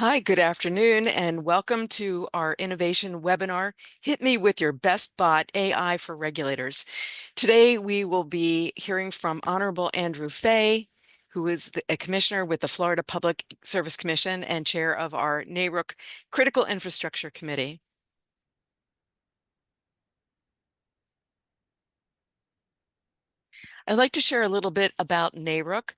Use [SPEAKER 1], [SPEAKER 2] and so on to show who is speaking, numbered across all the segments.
[SPEAKER 1] Hi, good afternoon, and welcome to our innovation webinar, Hit Me with Your Best Bot, AI for Regulators. Today, we will be hearing from Honorable Andrew Fay, who is a commissioner with the Florida Public Service Commission and chair of our NARUC Critical Infrastructure Committee. I'd like to share a little bit about NARUC.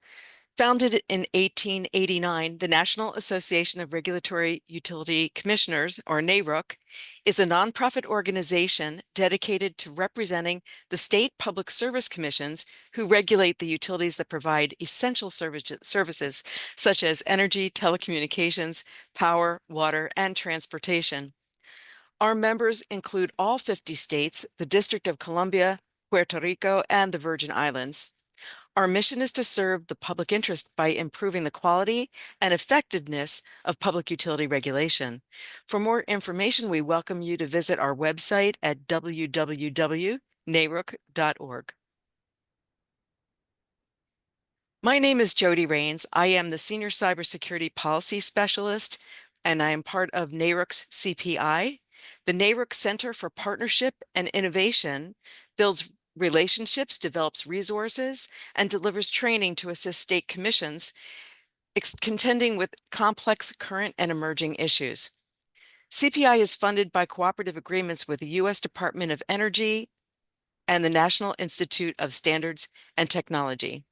[SPEAKER 1] Founded in 1889, the National Association of Regulatory Utility Commissioners, or NARUC, is a nonprofit organization dedicated to representing the state public service commissions who regulate the utilities that provide essential services such as energy, telecommunications, power, water, and transportation. Our members include all 50 states, the District of Columbia, Puerto Rico, and the Virgin Islands. Our mission is to serve the public interest by improving the quality and effectiveness of public utility regulation. For more information, we welcome you to visit our website at www.naruc.org. My name is Jody Rains. I am the Senior Cybersecurity Policy Specialist, and I am part of NARUC's CPI. The NARUC Center for Partnership and Innovation builds relationships, develops resources, and delivers training to assist state commissions contending with complex current and emerging issues. CPI is funded by cooperative agreements with the U.S. Department of Energy and the National Institute of Standards and Technology.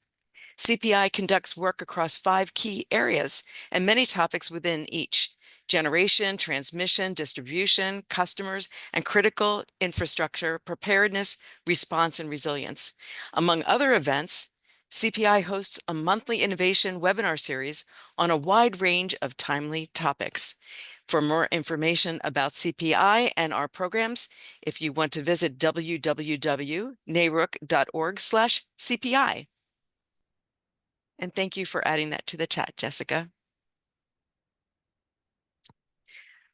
[SPEAKER 1] CPI conducts work across 5 key areas and many topics within each: generation, transmission, distribution, customers, and critical infrastructure, preparedness, response, and resilience. Among other events, CPI hosts a monthly innovation webinar series on a wide range of timely topics. For more information about CPI and our programs, if you want to visit www.naruc.org/CPI. And thank you for adding that to the chat, Jessica.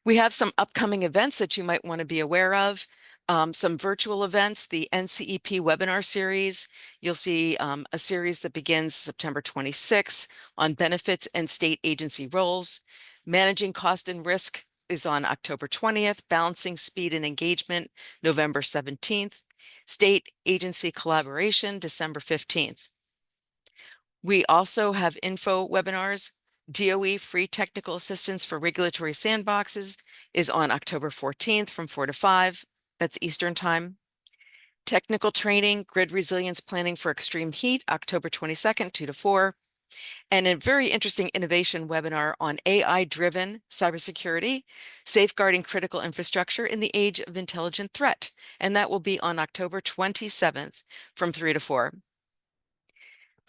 [SPEAKER 1] We have some upcoming events that you might want to be aware of. Some virtual events, the NCEP webinar series. You'll see a series that begins September 26th on benefits and state agency roles. Managing cost and risk is on October 20th. Balancing speed and engagement, November 17th. State agency collaboration, December 15th. We also have info webinars. DOE Free Technical Assistance for Regulatory Sandboxes is on October 14th from 4 to 5. That's Eastern Time. Technical Training, Grid Resilience Planning for Extreme Heat, October 22nd, 2 to 4. And a very interesting innovation webinar on AI-driven cybersecurity, safeguarding critical infrastructure in the age of intelligent threat. And that will be on October 27th from 3 to 4.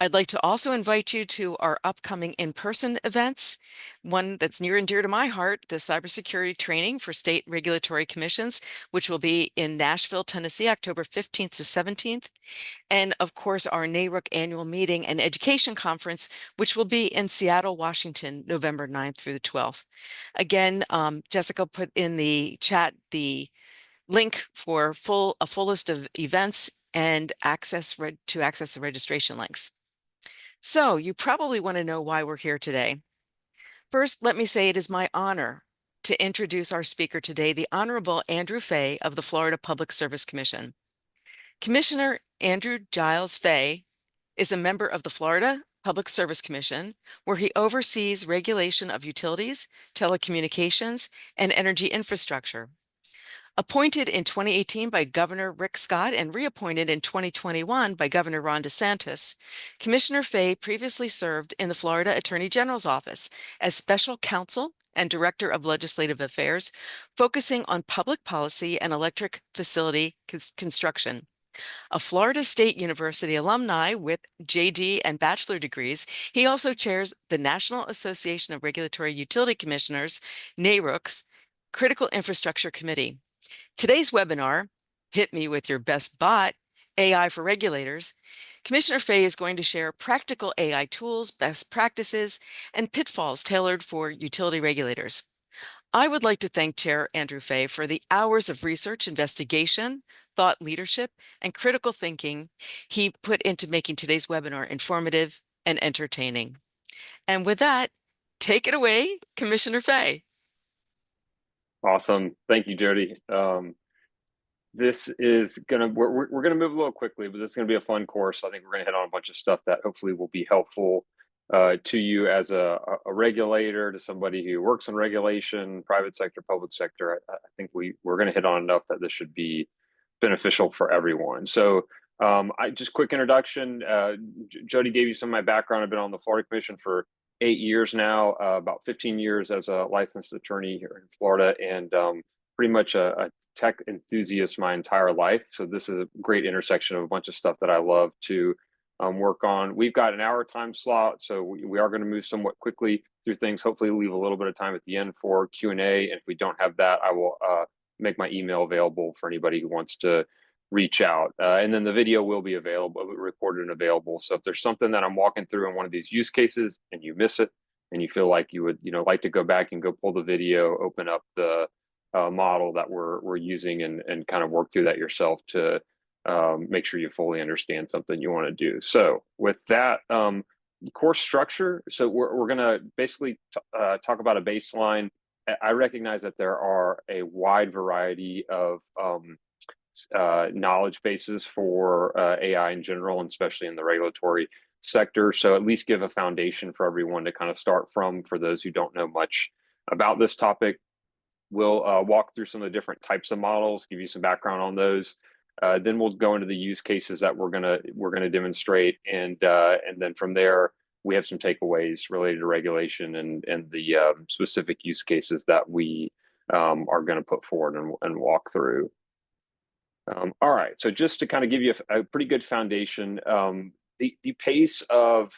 [SPEAKER 1] I'd like to also invite you to our upcoming in-person events. One that's near and dear to my heart, the cybersecurity training for state regulatory commissions, which will be in Nashville, Tennessee, October 15th to 17th. And of course, our NARUC annual meeting and education conference, which will be in Seattle, Washington, November 9th through the 12th. Again, Jessica put in the chat the link for a full list of events and access the registration links. So you probably want to know why we're here today. First, let me say it is my honor to introduce our speaker today, the Honorable Andrew Fay of the Florida Public Service Commission. Commissioner Andrew Giles Fay is a member of the Florida Public Service Commission, where he oversees regulation of utilities, telecommunications, and energy infrastructure. Appointed in 2018 by Governor Rick Scott and reappointed in 2021 by Governor Ron DeSantis, Commissioner Fay previously served in the Florida Attorney General's office as special counsel and director of legislative affairs, focusing on public policy and electric facility construction. A Florida State University alumni with JD and bachelor degrees, he also chairs the National Association of Regulatory Utility Commissioners, NARUC's Critical Infrastructure Committee. Today's webinar, Hit Me with Your Best Bot, AI for Regulators, Commissioner Fay is going to share practical AI tools, best practices, and pitfalls tailored for utility regulators. I would like to thank Chair Andrew Fay for the hours of research, investigation, thought leadership, and critical thinking he put into making today's webinar informative and entertaining. And with that,
[SPEAKER 2] Take it away, Commissioner Fay.
[SPEAKER 3] Awesome. Thank you, Jody. This is gonna we're gonna move a little quickly, but this is gonna be a fun course. I think we're gonna hit on a bunch of stuff that hopefully will be helpful to you as a regulator, to somebody who works in regulation, private sector, public sector. I think we're gonna hit on enough that this should be beneficial for everyone. So I just quick introduction. Jody gave you some of my background. I've been on the Florida Commission for 8 years now, about 15 years as a licensed attorney here in Florida, and pretty much a tech enthusiast my entire life. So this is a great intersection of a bunch of stuff that I love to work on. We've got an hour time slot, so we are going to move somewhat quickly through things. Hopefully leave a little bit of time at the end for Q&A. And if we don't have that, I will make my email available for anybody who wants to reach out. And then the video will be available, recorded and available. So if there's something that I'm walking through in one of these use cases and you miss it, and you feel like you would, like to go back and go pull the video, open up the model that we're using, and kind of work through that yourself to make sure you fully understand something you want to do. So with that, course structure. So we're going to basically talk about a baseline. I recognize that there are a wide variety of knowledge bases for AI in general, and especially in the regulatory sector. So at least give a foundation for everyone to kind of start from for those who don't know much about this topic. We'll walk through some of the different types of models, give you some background on those. Then we'll go into the use cases that we're gonna demonstrate, and then from there we have some takeaways related to regulation and the specific use cases that we are going to put forward and walk through. All right, so just to kind of give you a pretty good foundation, the pace of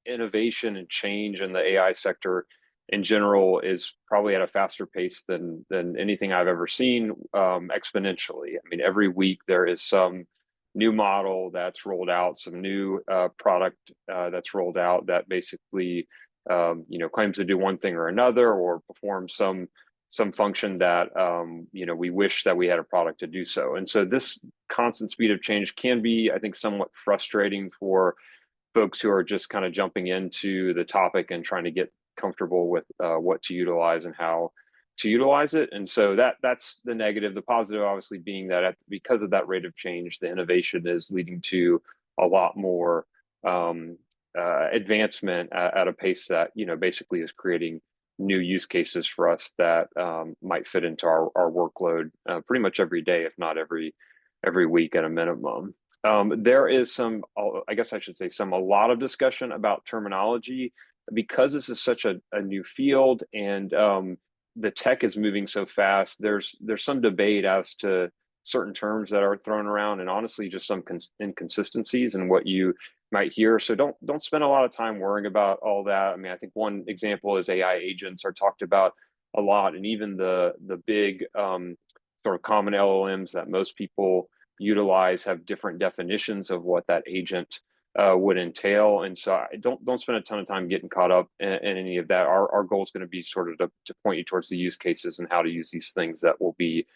[SPEAKER 3] innovation and change in the AI sector in general is probably at a faster pace than anything I've ever seen, exponentially. I mean, every week there is some new model that's rolled out, some new product that's rolled out that basically claims to do one thing or another, or perform some function that we wish that we had a product to do so. And so this constant speed of change can be, I think, somewhat frustrating for folks who are just kind of jumping into the topic and trying to get comfortable with what to utilize and how to utilize it. And so that's the negative. The positive, obviously, being that because of that rate of change, the innovation is leading to a lot more advancement at a pace that basically is creating new use cases for us that might fit into our workload pretty much every day, if not every week at a minimum. There is I guess I should say a lot of discussion about terminology because this is such a new field, and the tech is moving so fast. There's some debate as to certain terms that are thrown around, and honestly, just some inconsistencies in what you might hear. So don't spend a lot of time worrying about all that. I mean, I think one example is AI agents are talked about a lot, and even the big sort of common LLMs that most people utilize have different definitions of what that agent would entail. And so don't spend a ton of time getting caught up in any of that. Our goal is going to be sort of to point you towards the use cases and how to use these things that will be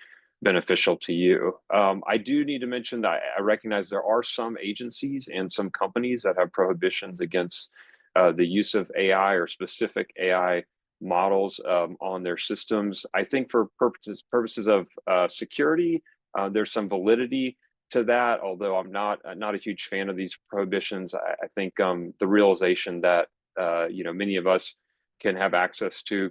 [SPEAKER 3] beneficial to you. I do need to mention that I recognize there are some agencies and some companies that have prohibitions against the use of AI or specific AI models on their systems. I think for purposes of security, there's some validity to that, although I'm not a huge fan of these prohibitions. I think the realization that many of us can have access to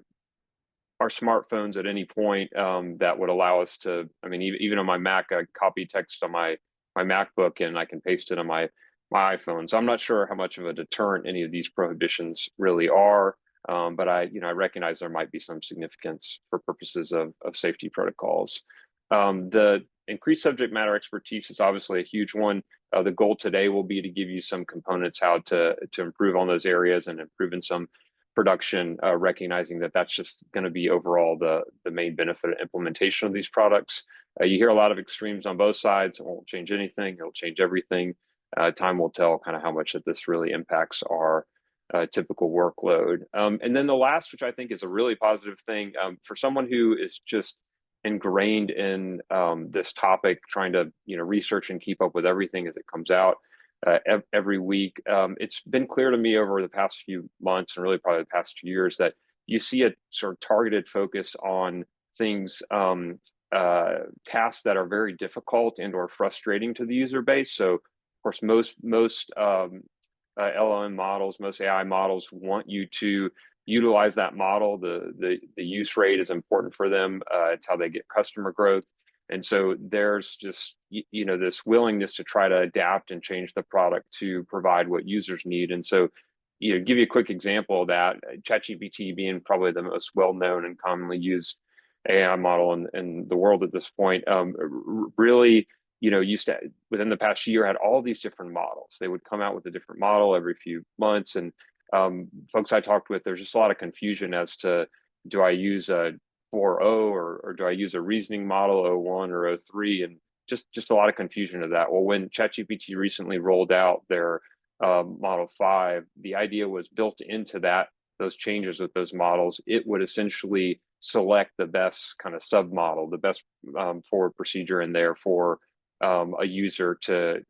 [SPEAKER 3] our smartphones at any point that would allow us to, I mean, even on my Mac, I copy text on my MacBook and I can paste it on my iPhone. So I'm not sure how much of a deterrent any of these prohibitions really are. But I recognize there might be some significance for purposes of safety protocols. The increased subject matter expertise is obviously a huge one. The goal today will be to give you some components how to improve on those areas and improve in some production, recognizing that that's just going to be overall the main benefit of implementation of these products. You hear a lot of extremes on both sides. It won't change anything. It'll change everything. Time will tell kind of how much that this really impacts our typical workload. And then the last, which I think is a really positive thing for someone who is just ingrained in this topic, trying to research and keep up with everything as it comes out. every week. It's been clear to me over the past few months and really probably the past 2 years that you see a sort of targeted focus on things, tasks that are very difficult and or frustrating to the user base. So of course, most LLM models, most AI models want you to utilize that model. The use rate is important for them. It's how they get customer growth. And so there's just, this willingness to try to adapt and change the product to provide what users need. And so, give you a quick example of that, ChatGPT being probably the most well-known and commonly used AI model in the world at this point, really, used to, within the past year, had all these different models. They would come out with a different model every few months. And folks I talked with, there's just a lot of confusion as to, do I use a 4.0 or do I use a reasoning model 0.1 or 0.3, and just a lot of confusion of that. Well, when ChatGPT recently rolled out their Model 5, the idea was built into those changes with those models. It would essentially select the best kind of sub model, the best forward procedure in there for a user to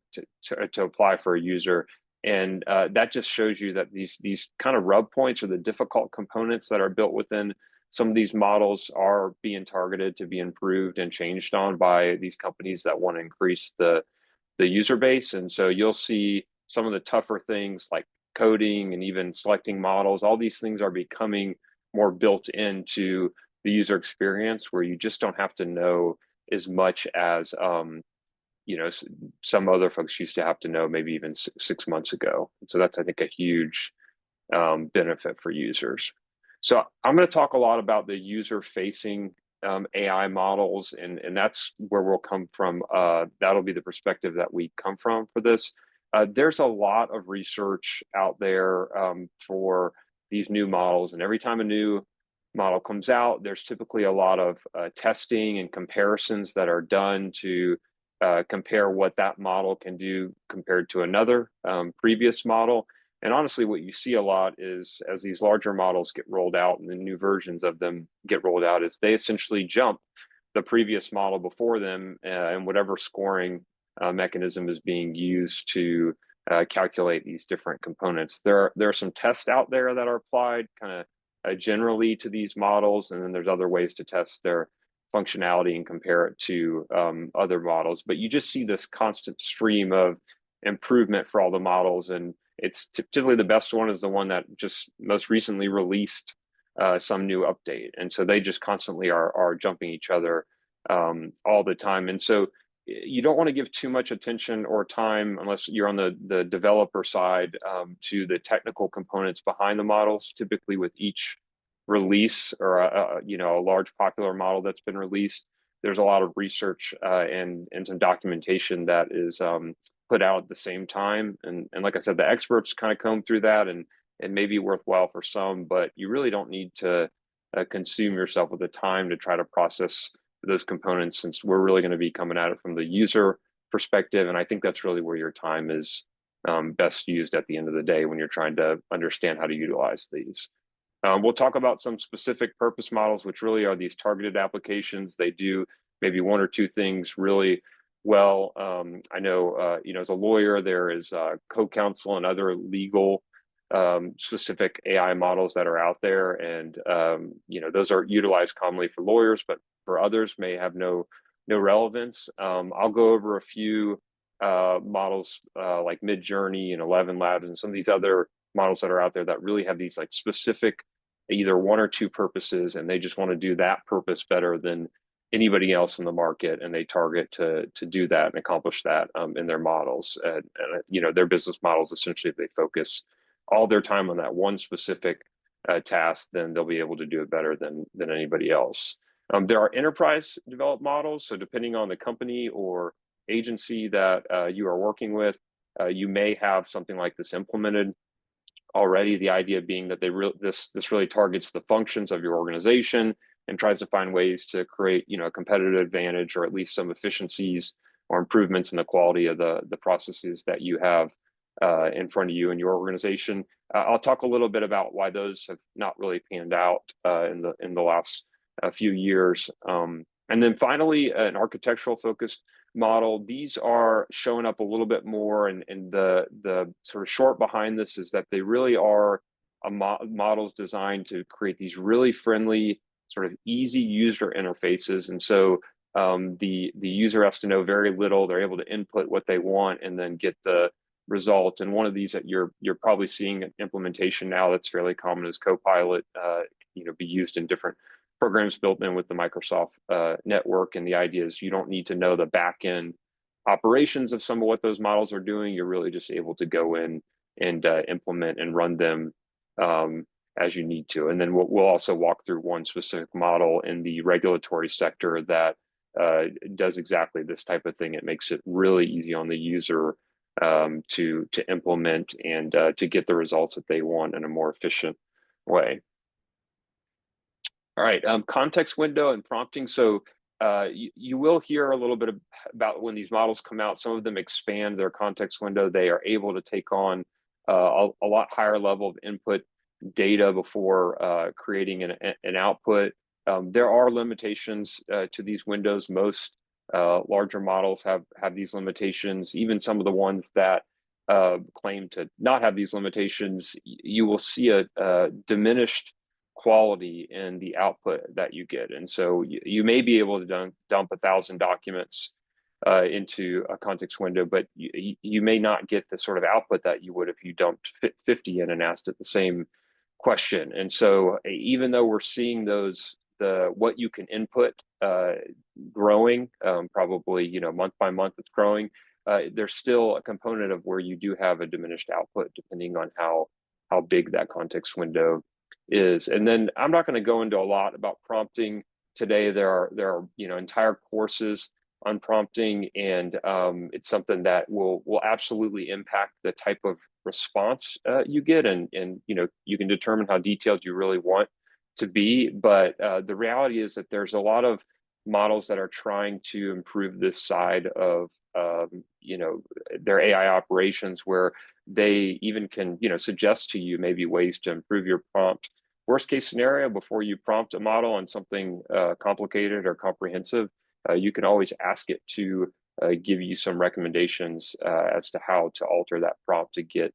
[SPEAKER 3] apply for a user. And that just shows you that these kind of rub points or the difficult components that are built within some of these models are being targeted to be improved and changed on by these companies that want to increase the user base. And so you'll see some of the tougher things like coding and even selecting models. All these things are becoming more built into the user experience, where you just don't have to know as much as some other folks used to have to know maybe even 6 months ago. And so that's, I think, a huge benefit for users. So I'm going to talk a lot about the user-facing AI models, and that's where we'll come from. That'll be the perspective that we come from for this. There's a lot of research out there for these new models, and every time a new model comes out, there's typically a lot of testing and comparisons that are done to compare what that model can do compared to another previous model. And honestly, what you see a lot is, as these larger models get rolled out and the new versions of them get rolled out, is they essentially jump the previous model before them and whatever scoring mechanism is being used to calculate these different components. There are some tests out there that are applied kind of generally to these models, and then there's other ways to test their functionality and compare it to other models. But you just see this constant stream of improvement for all the models, and it's typically the best one is the one that just most recently released some new update. And so they just constantly are jumping each other all the time. And so you don't want to give too much attention or time, unless you're on the developer side, to the technical components behind the models. Typically with each release or a large popular model that's been released, there's a lot of research and some documentation that is put out at the same time. And like I said, the experts kind of comb through that, and it may be worthwhile for some, but you really don't need to consume yourself with the time to try to process those components, since we're really going to be coming at it from the user perspective. And I think that's really where your time is best used at the end of the day, when you're trying to understand how to utilize these. We'll talk about some specific purpose models, which really are these targeted applications. They do maybe one or two things really well. I know, as a lawyer, there is co-counsel and other legal specific AI models that are out there. And, those are utilized commonly for lawyers, but for others may have no relevance. I'll go over a few models like Midjourney and 11 Labs and some of these other models that are out there that really have these like specific either one or two purposes, and they just want to do that purpose better than anybody else in the market, and they target to do that and accomplish that in their models. And their business models, essentially, if they focus all their time on that one specific task, then they'll be able to do it better than anybody else. There are enterprise developed models, so depending on the company or agency that you are working with, you may have something like this implemented already. The idea being that this really targets the functions of your organization and tries to find ways to create a competitive advantage, or at least some efficiencies or improvements in the quality of the processes that you have in front of you and your organization. I'll talk a little bit about why those have not really panned out in the last few years. And then finally, an architectural focused model. These are showing up a little bit more, and the sort of short behind this is that they really are models designed to create these really friendly, sort of easy user interfaces. And so the user has to know very little. They're able to input what they want and then get the result. And one of these that you're probably seeing an implementation now that's fairly common is Copilot. Be used in different programs built in with the Microsoft network. And the idea is you don't need to know the back end operations of some of what those models are doing. You're really just able to go in and implement and run them as you need to. And then we'll also walk through one specific model in the regulatory sector that does exactly this type of thing. It makes it really easy on the user to implement and to get the results that they want in a more efficient way. All right, context window and prompting. So you will hear a little bit about when these models come out. Some of them expand their context window. They are able to take on a lot higher level of input data before creating an output. There are limitations to these windows. Most larger models have these limitations. Even some of the ones that claim to not have these limitations, you will see a diminished quality in the output that you get. And so you may be able to dump 1,000 documents into a context window, but you may not get the sort of output that you would if you dumped 50 in and asked it the same question. And so even though we're seeing what you can input growing, probably month by month it's growing, there's still a component of where you do have a diminished output depending on how big that context window is. And then I'm not going to go into a lot about prompting today. There are entire courses on prompting, and it's something that will absolutely impact the type of response you get, and you can determine how detailed you really want to be. But the reality is that there's a lot of models that are trying to improve this side of their AI operations, where they even can suggest to you maybe ways to improve your prompt. Worst case scenario, before you prompt a model on something complicated or comprehensive, you can always ask it to give you some recommendations as to how to alter that prompt to get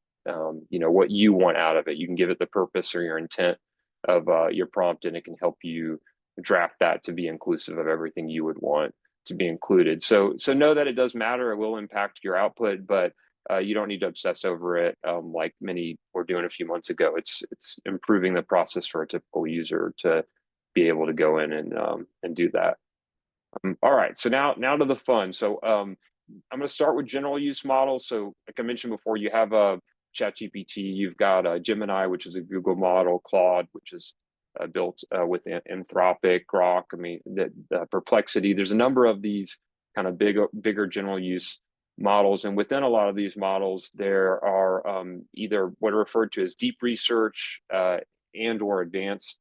[SPEAKER 3] what you want out of it. You can give it the purpose or your intent of your prompt, and it can help you draft that to be inclusive of everything you would want to be included. So know that it does matter. It will impact your output, but you don't need to obsess over it like many were doing a few months ago. It's improving the process for a typical user to be able to go in and do that. All right, so now to the fun. So I'm going to start with general use models. So like I mentioned before, you have a ChatGPT, you've got a Gemini, which is a Google model, Claude, which is built with Anthropic, Grok. I mean, the Perplexity. There's a number of these kind of bigger general use models, and within a lot of these models, there are either what are referred to as deep research and or advanced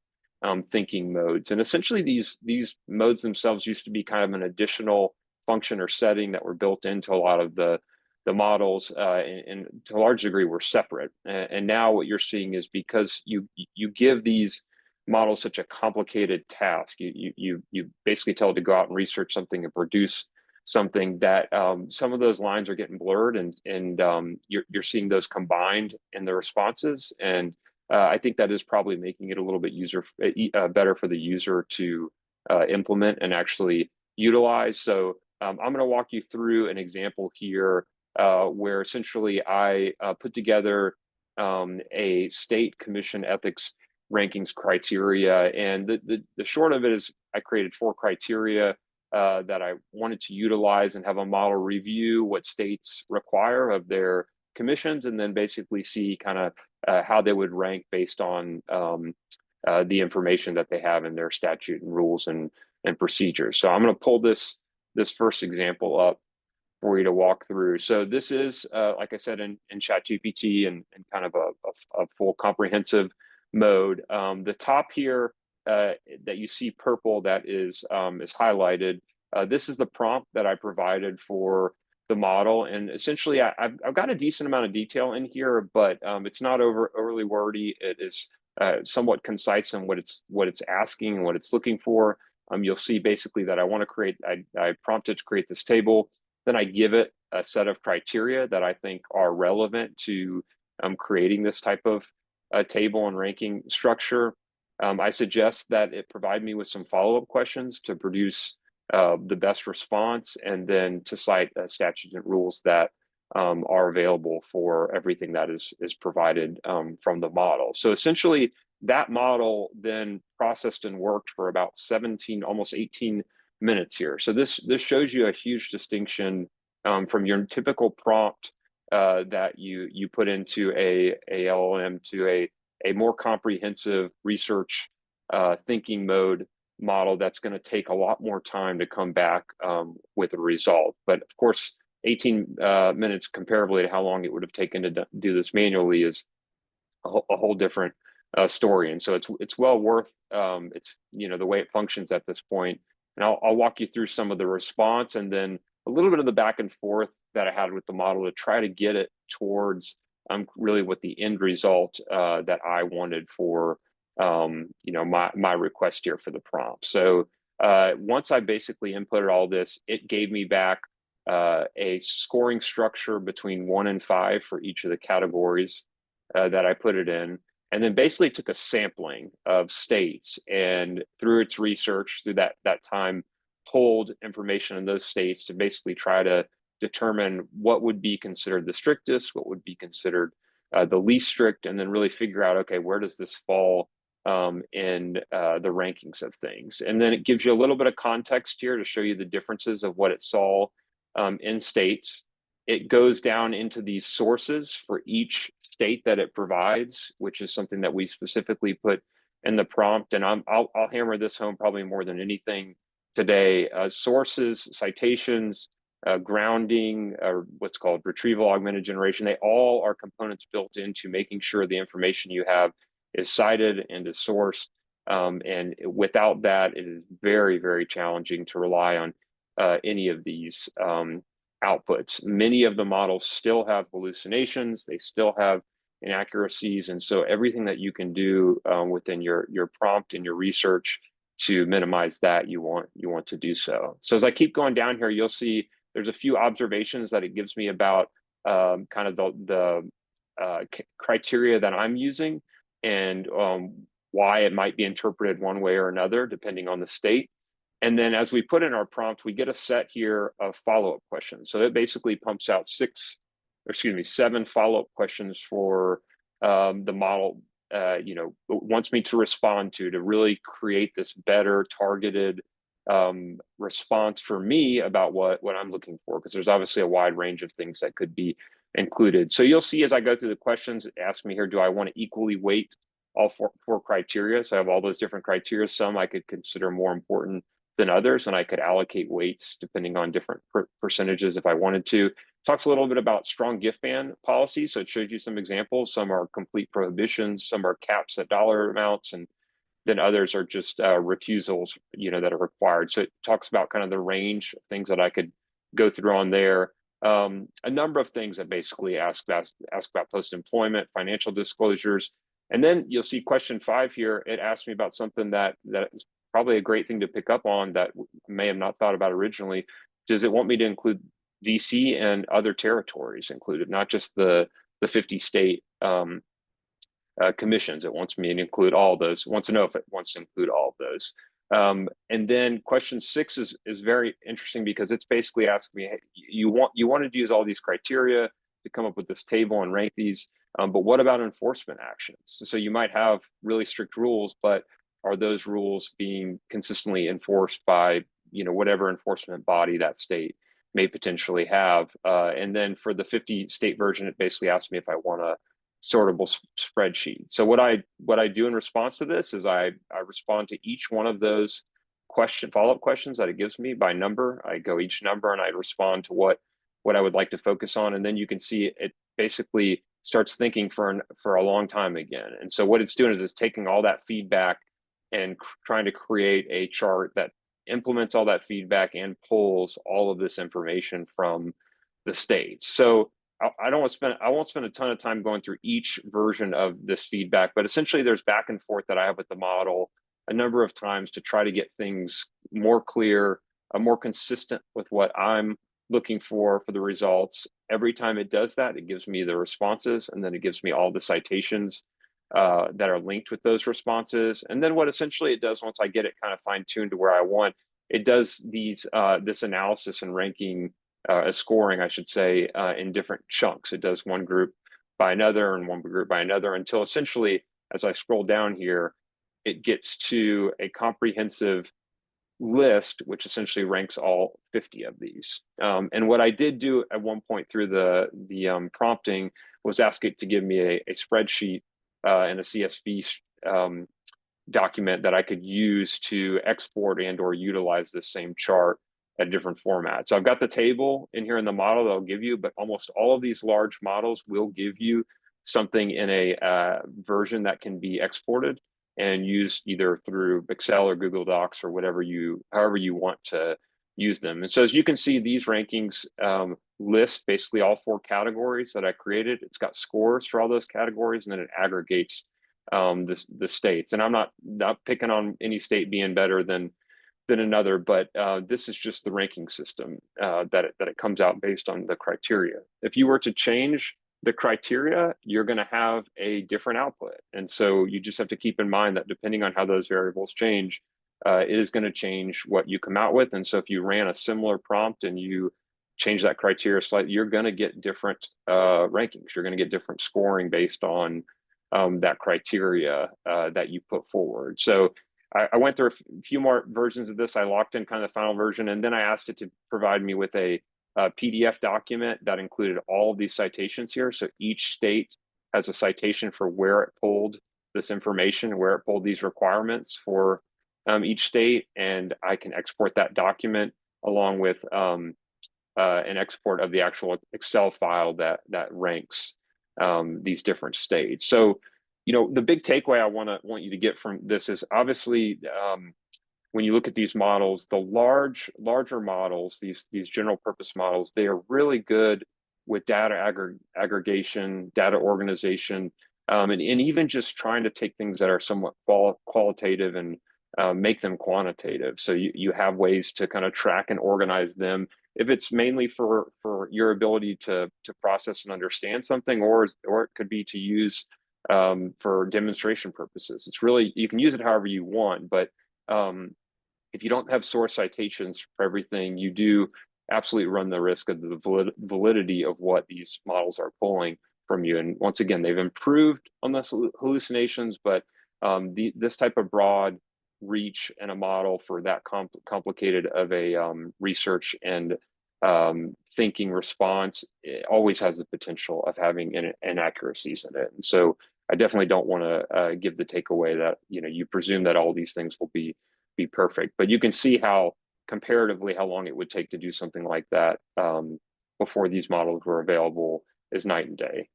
[SPEAKER 3] thinking modes. And essentially, these modes themselves used to be kind of an additional function or setting that were built into a lot of the models, and to a large degree were separate. And now what you're seeing is because you give these models such a complicated task, you basically tell it to go out and research something and produce something, that some of those lines are getting blurred, and you're seeing those combined in the responses. And I think that is probably making it a little bit better for the user to implement and actually utilize. So I'm going to walk you through an example here where essentially I put together a state commission ethics rankings criteria. And the short of it is I created 4 criteria that I wanted to utilize and have a model review what states require of their commissions, and then basically see kind of how they would rank based on the information that they have in their statute and rules and procedures. So I'm going to pull this first example up for you to walk through. So this is, like I said, in ChatGPT and kind of a full comprehensive mode. The top here that you see purple that is highlighted, this is the prompt that I provided for the model. And essentially, I've got a decent amount of detail in here, but it's not overly wordy. It is somewhat concise in what it's asking and what it's looking for. you'll see basically that I want to create, I prompted to create this table. Then I give it a set of criteria that I think are relevant to creating this type of table and ranking structure. I suggest that it provide me with some follow-up questions to produce the best response, and then to cite statutes and rules that are available for everything that is provided from the model. So essentially, that model then processed and worked for about 17, almost 18 minutes here. So this shows you a huge distinction from your typical prompt that you put into a LLM to a more comprehensive research thinking mode model that's going to take a lot more time to come back with a result. But of course, 18 minutes comparably to how long it would have taken to do this manually is a whole different story. And so it's well worth it's, you know, the way it functions at this point. And I'll walk you through some of the response and then a little bit of the back and forth that I had with the model to try to get it towards really what the end result that I wanted for you know, my request here for the prompt. So once I basically inputted all this, it gave me back a scoring structure between 1 and 5 for each of the categories that I put it in, and then basically took a sampling of states, and through its research through that time pulled information in those states to basically try to determine what would be considered the strictest, what would be considered the least strict, and then really figure out, okay, where does this fall in the rankings of things. And then it gives you a little bit of context here to show you the differences of what it saw in states. It goes down into these sources for each state that it provides, which is something that we specifically put in the prompt. And I'll hammer this home probably more than anything today. Sources, citations, grounding, or what's called retrieval augmented generation, they all are components built into making sure the information you have is cited and is sourced. And without that, it is very, very challenging to rely on any of these outputs. Many of the models still have hallucinations, they still have inaccuracies, and so everything that you can do within your prompt and your research to minimize that, you want to do so. So as I keep going down here, you'll see there's a few observations that it gives me about kind of the criteria that I'm using, and why it might be interpreted one way or another depending on the state. And then as we put in our prompt, we get a set here of follow-up questions. So it basically pumps out 7 follow-up questions for the model, you know, wants me to respond to really create this better targeted response for me about what I'm looking for, because there's obviously a wide range of things that could be included. So you'll see as I go through the questions, it asks me here, do I want to equally weight all four criteria? So I have all those different criteria. Some I could consider more important than others, and I could allocate weights depending on different percentages if I wanted to. Talks a little bit about strong gift ban policies. So it shows you some examples. Some are complete prohibitions, some are caps at dollar amounts, and then others are just recusals, you know, that are required. So it talks about kind of the range of things that I could go through on there. A number of things that basically ask about post-employment, financial disclosures. And then you'll see question 5 here. It asks me about something that is probably a great thing to pick up on that may have not thought about originally. Does it want me to include DC and other territories included, not just the 50 state commissions? It wants me to include all of those. It wants to know if it wants to include all of those. And then question 6 is very interesting because it's basically asking me, hey, you want to use all these criteria to come up with this table and rank these, but what about enforcement actions? So you might have really strict rules, but are those rules being consistently enforced by, you know, whatever enforcement body that state may potentially have? And then for the 50 state version, it basically asks me if I want a sortable spreadsheet. So what I do in response to this is I respond to each one of those follow-up questions that it gives me by number. I go each number and I respond to what I would like to focus on. And then you can see it basically starts thinking for a long time again. And so what it's doing is it's taking all that feedback and trying to create a chart that implements all that feedback and pulls all of this information from the states. So I won't spend a ton of time going through each version of this feedback, but essentially there's back and forth that I have with the model a number of times to try to get things more clear, more consistent with what I'm looking for the results. Every time it does that, it gives me the responses, and then it gives me all the citations that are linked with those responses. And then what essentially it does, once I get it kind of fine-tuned to where I want, it does these this analysis and ranking, scoring, I should say, in different chunks. It does one group by another and one group by another, until essentially, as I scroll down here, it gets to a comprehensive list, which essentially ranks all 50 of these. And what I did do at one point through the prompting was ask it to give me a spreadsheet and a CSV document that I could use to export and or utilize this same chart at different formats. So I've got the table in here in the model that I'll give you, but almost all of these large models will give you something in a version that can be exported and used either through Excel or Google Docs or however you want to use them. And so as you can see, these rankings list basically all 4 categories that I created. It's got scores for all those categories, and then it aggregates the states. And I'm not picking on any state being better than another, but this is just the ranking system that it comes out based on the criteria. If you were to change the criteria, you're going to have a different output. And so you just have to keep in mind that depending on how those variables change, it is going to change what you come out with. And so if you ran a similar prompt and you change that criteria slightly, you're going to get different rankings. You're going to get different scoring based on that criteria that you put forward. So I went through a few more versions of this. I locked in kind of the final version, and then I asked it to provide me with a PDF document that included all of these citations here. So each state has a citation for where it pulled this information, where it pulled these requirements for each state, and I can export that document along with an export of the actual Excel file that ranks these different states. So, the big takeaway I want you to get from this is obviously when you look at these models, the larger models, these general purpose models, they are really good with data aggregation, data organization, and even just trying to take things that are somewhat qualitative and make them quantitative. So you have ways to kind of track and organize them. If it's mainly for your ability to process and understand something, or it could be to use for demonstration purposes. It's really, you can use it however you want, but if you don't have source citations for everything, you do absolutely run the risk of the validity of what these models are pulling from you. And once again, they've improved on the hallucinations, but this type of broad reach and a model for that complicated of a research and thinking response, it always has the potential of having inaccuracies in it. And so I definitely don't want to give the takeaway that you presume that all these things will be perfect, but you can see how comparatively how long it would take to do something like that before these models were available is night and day.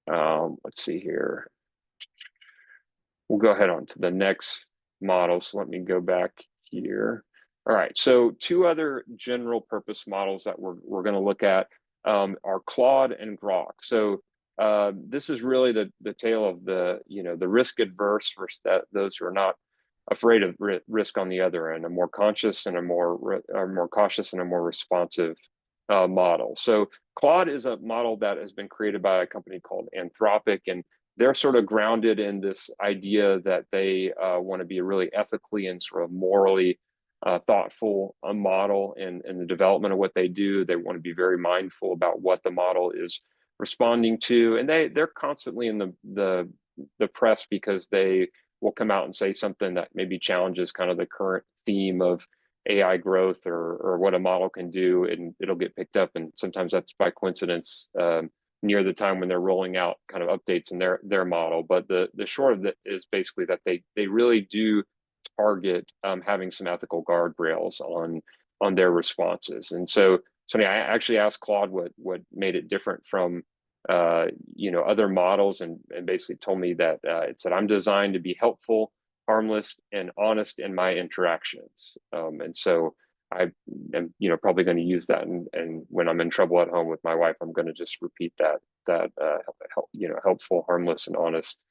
[SPEAKER 3] Let's see here. We'll go ahead on to the next model. So let me go back here. All right, so 2 other general purpose models that we're going to look at are Claude and Grok. So this is really the tale of the risk adverse versus those who are not afraid of risk on the other end, a more conscious and a more cautious and a more responsive model. So Claude is a model that has been created by a company called Anthropic, and they're sort of grounded in this idea that they want to be a really ethically and sort of morally thoughtful model in the development of what they do. They want to be very mindful about what the model is responding to, and they're constantly in the press because they will come out and say something that maybe challenges kind of the current theme of AI growth or what a model can do, and it'll get picked up. And sometimes that's by coincidence near the time when they're rolling out kind of updates in their model. But the short of it is basically that they really do target having some ethical guardrails on their responses. And so I actually asked Claude what made it different from other models, and basically told me that it said, I'm designed to be helpful, harmless, and honest in my interactions. And so I am probably going to use that, and when I'm in trouble at home with my wife, I'm going to just repeat that helpful, harmless, and honest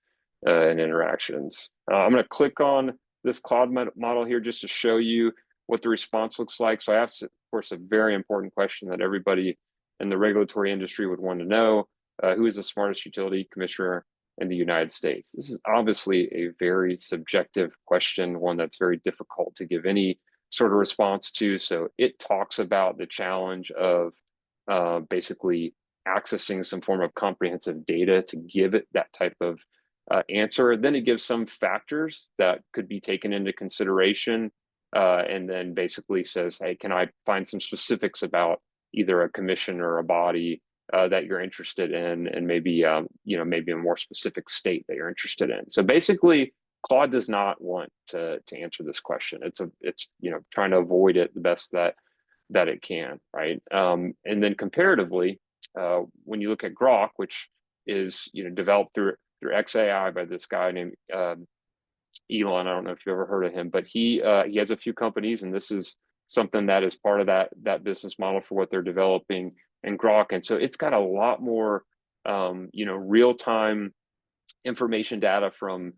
[SPEAKER 3] in interactions. I'm going to click on this cloud model here just to show you what the response looks like. So I have, of course, a very important question that everybody in the regulatory industry would want to know. Who is the smartest utility commissioner in the United States? This is obviously a very subjective question, one that's very difficult to give any sort of response to. So it talks about the challenge of basically accessing some form of comprehensive data to give it that type of answer. Then it gives some factors that could be taken into consideration, and then basically says, hey, can I find some specifics about either a commission or a body that you're interested in, and maybe maybe a more specific state that you're interested in. So basically, Claude does not want to answer this question. It's trying to avoid it the best that it can, right? And then comparatively, when you look at Grok, which is developed through XAI by this guy named Elon. I don't know if you've ever heard of him, but he has a few companies, and this is something that is part of that business model for what they're developing in Grok. And so it's got a lot more real-time information data from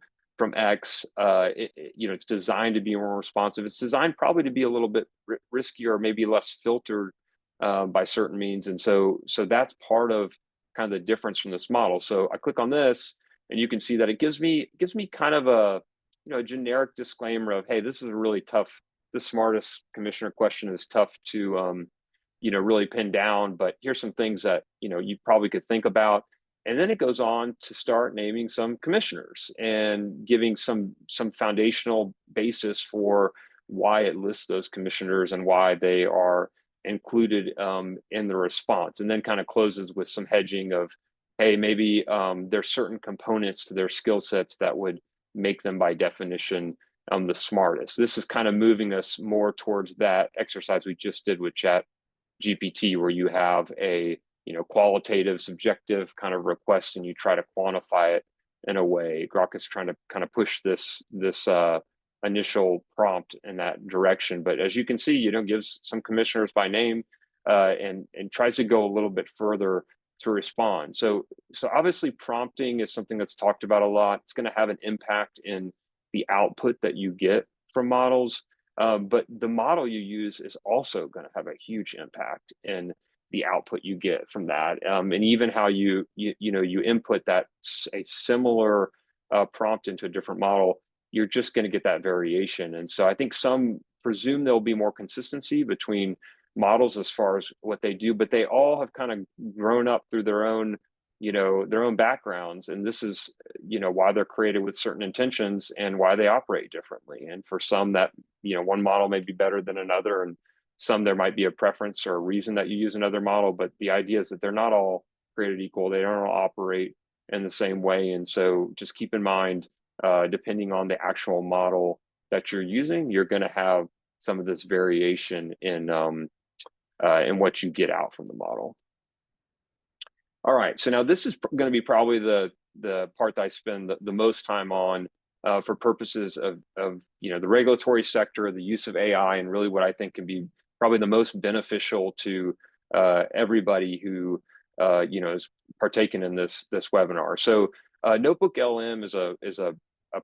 [SPEAKER 3] X. It's designed to be more responsive. It's designed probably to be a little bit riskier, or maybe less filtered by certain means. And so that's part of kind of the difference from this model. So I click on this, and you can see that it gives me kind of a generic disclaimer of, hey, this is really tough. The smartest commissioner question is tough to really pin down, but here's some things that you probably could think about. And then it goes on to start naming some commissioners and giving some foundational basis for why it lists those commissioners and why they are included in the response, and then kind of closes with some hedging of, hey, maybe there's certain components to their skill sets that would make them by definition the smartest. This is kind of moving us more towards that exercise we just did with Chat GPT, where you have a qualitative, subjective kind of request, and you try to quantify it in a way. Grok is trying to kind of push this initial prompt in that direction. But as you can see, gives some commissioners by name, and tries to go a little bit further to respond. So obviously prompting is something that's talked about a lot. It's going to have an impact in the output that you get from models. But the model you use is also going to have a huge impact in the output you get from that, and even how you input a similar prompt into a different model, you're just going to get that variation. And so I think some presume there'll be more consistency between models as far as what they do, but they all have kind of grown up through their own backgrounds, and this is why they're created with certain intentions and why they operate differently. And for some, that one model may be better than another, and some there might be a preference or a reason that you use another model, but the idea is that they're not all created equal. They don't all operate in the same way. And so just keep in mind, depending on the actual model that you're using, you're going to have some of this variation in what you get out from the model. All right, so now this is going to be probably the part that I spend the most time on for purposes of the regulatory sector, the use of AI, and really what I think can be probably the most beneficial to everybody who is partaking in this webinar. So Notebook LM is a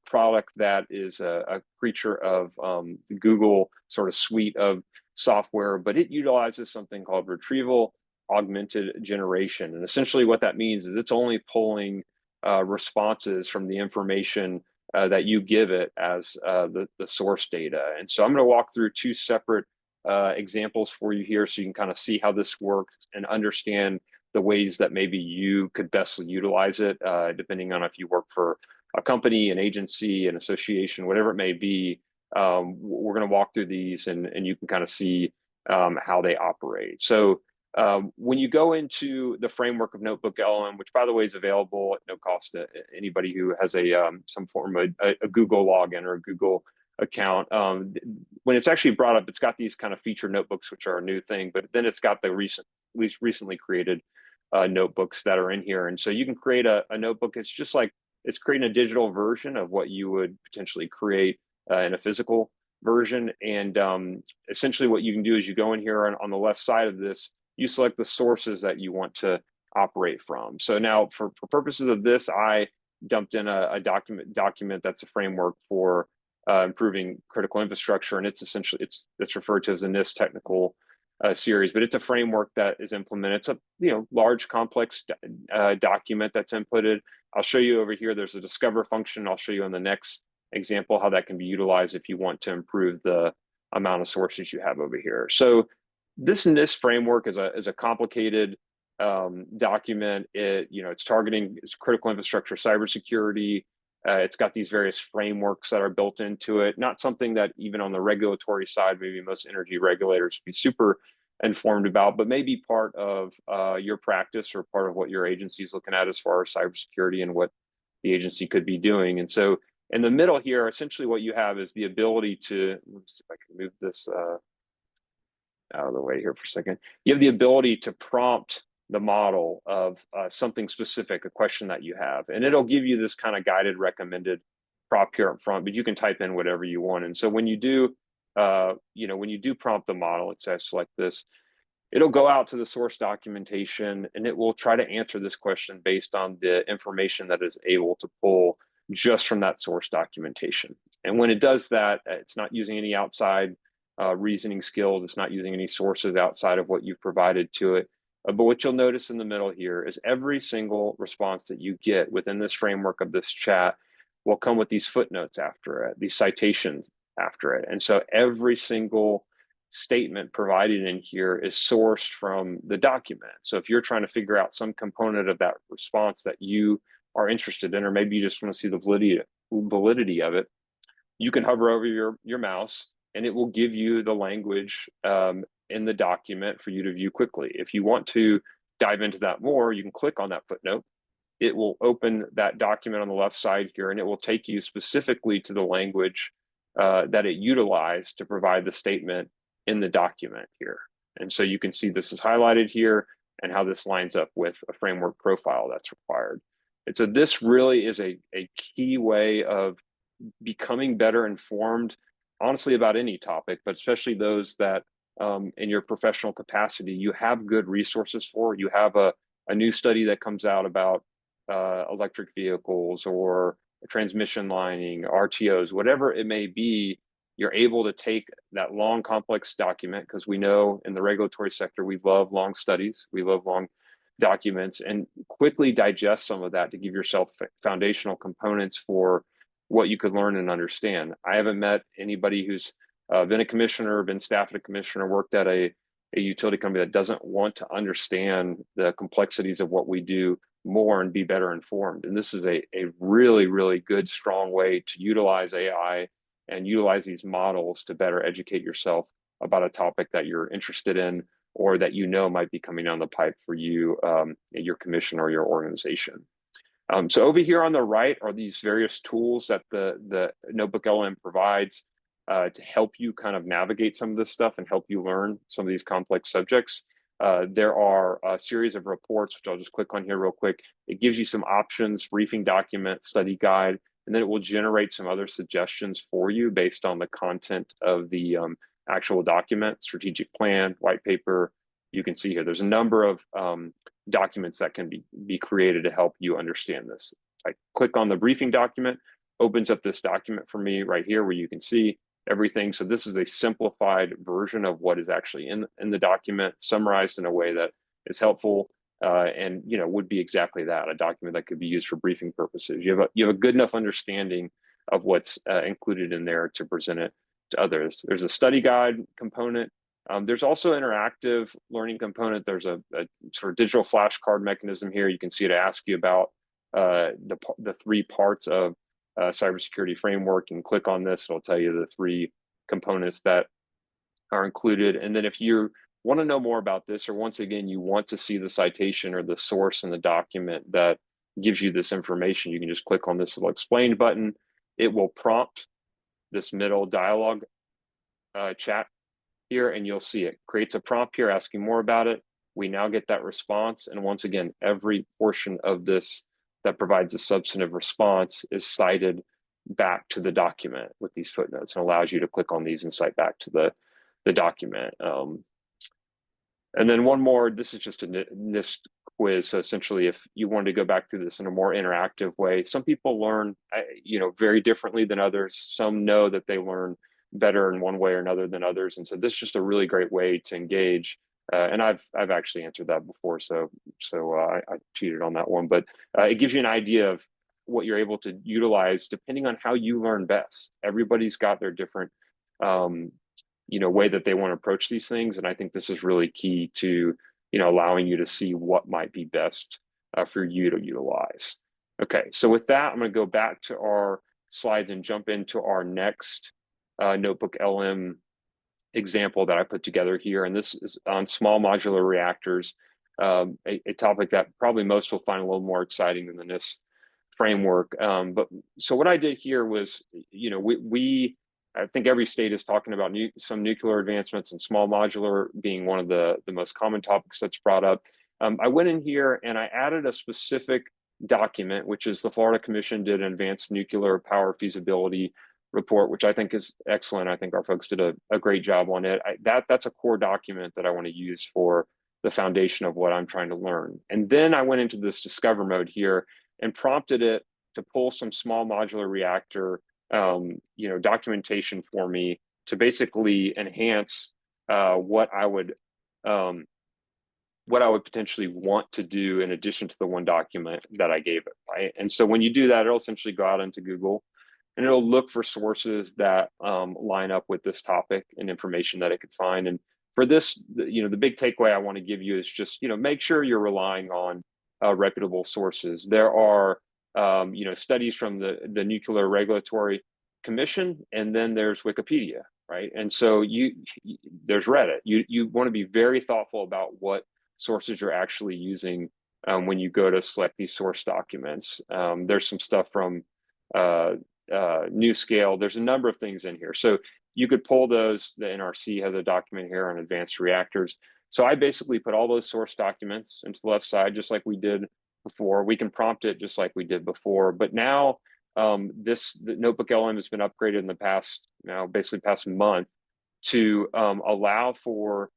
[SPEAKER 3] product that is a creature of the Google sort of suite of software, but it utilizes something called retrieval augmented generation. And essentially what that means is it's only pulling responses from the information that you give it as the source data. And so I'm going to walk through two separate examples for you here, so you can kind of see how this works and understand the ways that maybe you could best utilize it, depending on if you work for a company, an agency, an association, whatever it may be. We're going to walk through these, and you can kind of see how they operate. So when you go into the framework of Notebook LM, which by the way is available at no cost to anybody who has some form of a Google login or a Google account, when it's actually brought up, it's got these kind of featured notebooks, which are a new thing, but then it's got the recently created notebooks that are in here. And so you can create a notebook. It's just like it's creating a digital version of what you would potentially create in a physical version. And essentially what you can do is you go in here on the left side of this, you select the sources that you want to operate from. So now for purposes of this, I dumped in a document that's a framework for improving critical infrastructure, and it's essentially it's referred to as the NIST technical series, but it's a framework that is implemented. It's a large, complex document that's inputted. I'll show you over here. There's a discover function. I'll show you on the next example how that can be utilized if you want to improve the amount of sources you have over here. So this NIST framework is a complicated document. It's targeting critical infrastructure, cybersecurity. It's got these various frameworks that are built into it. Not something that even on the regulatory side, maybe most energy regulators would be super informed about, but maybe part of your practice or part of what your agency is looking at as far as cybersecurity and what the agency could be doing. And so in the middle here, essentially what you have is the ability to, let's see if I can move this out of the way here for a second. You have the ability to prompt the model of something specific, a question that you have, and it'll give you this kind of guided recommended prompt here up front, but you can type in whatever you want. And so when you do, when you do prompt the model, it says select this, it'll go out to the source documentation and it will try to answer this question based on the information that is able to pull just from that source documentation. And when it does that, it's not using any outside reasoning skills. It's not using any sources outside of what you've provided to it. But what you'll notice in the middle here is every single response that you get within this framework of this chat will come with these footnotes after it, these citations after it. And so every single statement provided in here is sourced from the document. So if you're trying to figure out some component of that response that you are interested in, or maybe you just want to see the validity of it, you can hover over your mouse and it will give you the language in the document for you to view quickly. If you want to dive into that more, you can click on that footnote. It will open that document on the left side here, and it will take you specifically to the language that it utilized to provide the statement in the document here. And so you can see this is highlighted here and how this lines up with a framework profile that's required. And so this really is a key way of becoming better informed, honestly, about any topic, but especially those that in your professional capacity, you have good resources for. You have a new study that comes out about electric vehicles or transmission lining, RTOs, whatever it may be. You're able to take that long, complex document, because we know in the regulatory sector, we love long studies, we love long documents, and quickly digest some of that to give yourself foundational components for what you could learn and understand. I haven't met anybody who's been a commissioner, been staff at a commissioner, worked at a utility company that doesn't want to understand the complexities of what we do more and be better informed. And this is a really, really good, strong way to utilize AI and utilize these models to better educate yourself about a topic that you're interested in or that might be coming down the pipe for you, your commission or your organization. So over here on the right are these various tools that the Notebook LM provides to help you kind of navigate some of this stuff and help you learn some of these complex subjects. There are a series of reports, which I'll just click on here real quick. It gives you some options, briefing document, study guide, and then it will generate some other suggestions for you based on the content of the actual document, strategic plan, white paper. You can see here, there's a number of documents that can be created to help you understand this. I click on the briefing document, opens up this document for me right here where you can see everything. So this is a simplified version of what is actually in the document, summarized in a way that is helpful and would be exactly that, a document that could be used for briefing purposes. You have a good enough understanding of what's included in there to present it to others. There's a study guide component. There's also an interactive learning component. There's a sort of digital flashcard mechanism here. You can see it ask you about the three parts of cybersecurity framework, and click on this. It'll tell you the three components that are included. And then if you want to know more about this, or once again, you want to see the citation or the source in the document that gives you this information, you can just click on this little explain button. It will prompt this middle dialogue chat here, and you'll see it creates a prompt here asking more about it. We now get that response. And once again, every portion of this that provides a substantive response is cited back to the document with these footnotes, and allows you to click on these and cite back to the document. And then one more, this is just a NIST quiz. So essentially, if you wanted to go back through this in a more interactive way, some people learn, very differently than others. Some know that they learn better in one way or another than others. And so this is just a really great way to engage. And I've actually answered that before, so I cheated on that one. But it gives you an idea of what you're able to utilize depending on how you learn best. Everybody's got their different way that they want to approach these things, and I think this is really key to allowing you to see what might be best for you to utilize. Okay, so with that, I'm going to go back to our slides and jump into our next Notebook LM example that I put together here, and this is on small modular reactors, a topic that probably most will find a little more exciting than the NIST framework. But so what I did here was, I think every state is talking about some nuclear advancements, and small modular being one of the most common topics that's brought up. I went in here and I added a specific document, which is the Florida Commission did an advanced nuclear power feasibility report, which I think is excellent. I think our folks did a great job on it. That's a core document that I want to use for the foundation of what I'm trying to learn. And then I went into this discover mode here and prompted it to pull some small modular reactor documentation for me to basically enhance what I would potentially want to do in addition to the one document that I gave it, right? And so when you do that, it'll essentially go out into Google and it'll look for sources that line up with this topic and information that it could find. And for this, the big takeaway I want to give you is just, make sure you're relying on reputable sources. There are, studies from the Nuclear Regulatory Commission, and then there's Wikipedia, right? And so there's Reddit. You want to be very thoughtful about what sources you're actually using when you go to select these source documents. There's some stuff from NewScale. There's a number of things in here. So you could pull those. The NRC has a document here on advanced reactors. So I basically put all those source documents into the left side, just like we did before. We can prompt it just like we did before. But now the Notebook LM has been upgraded in the past month to allow for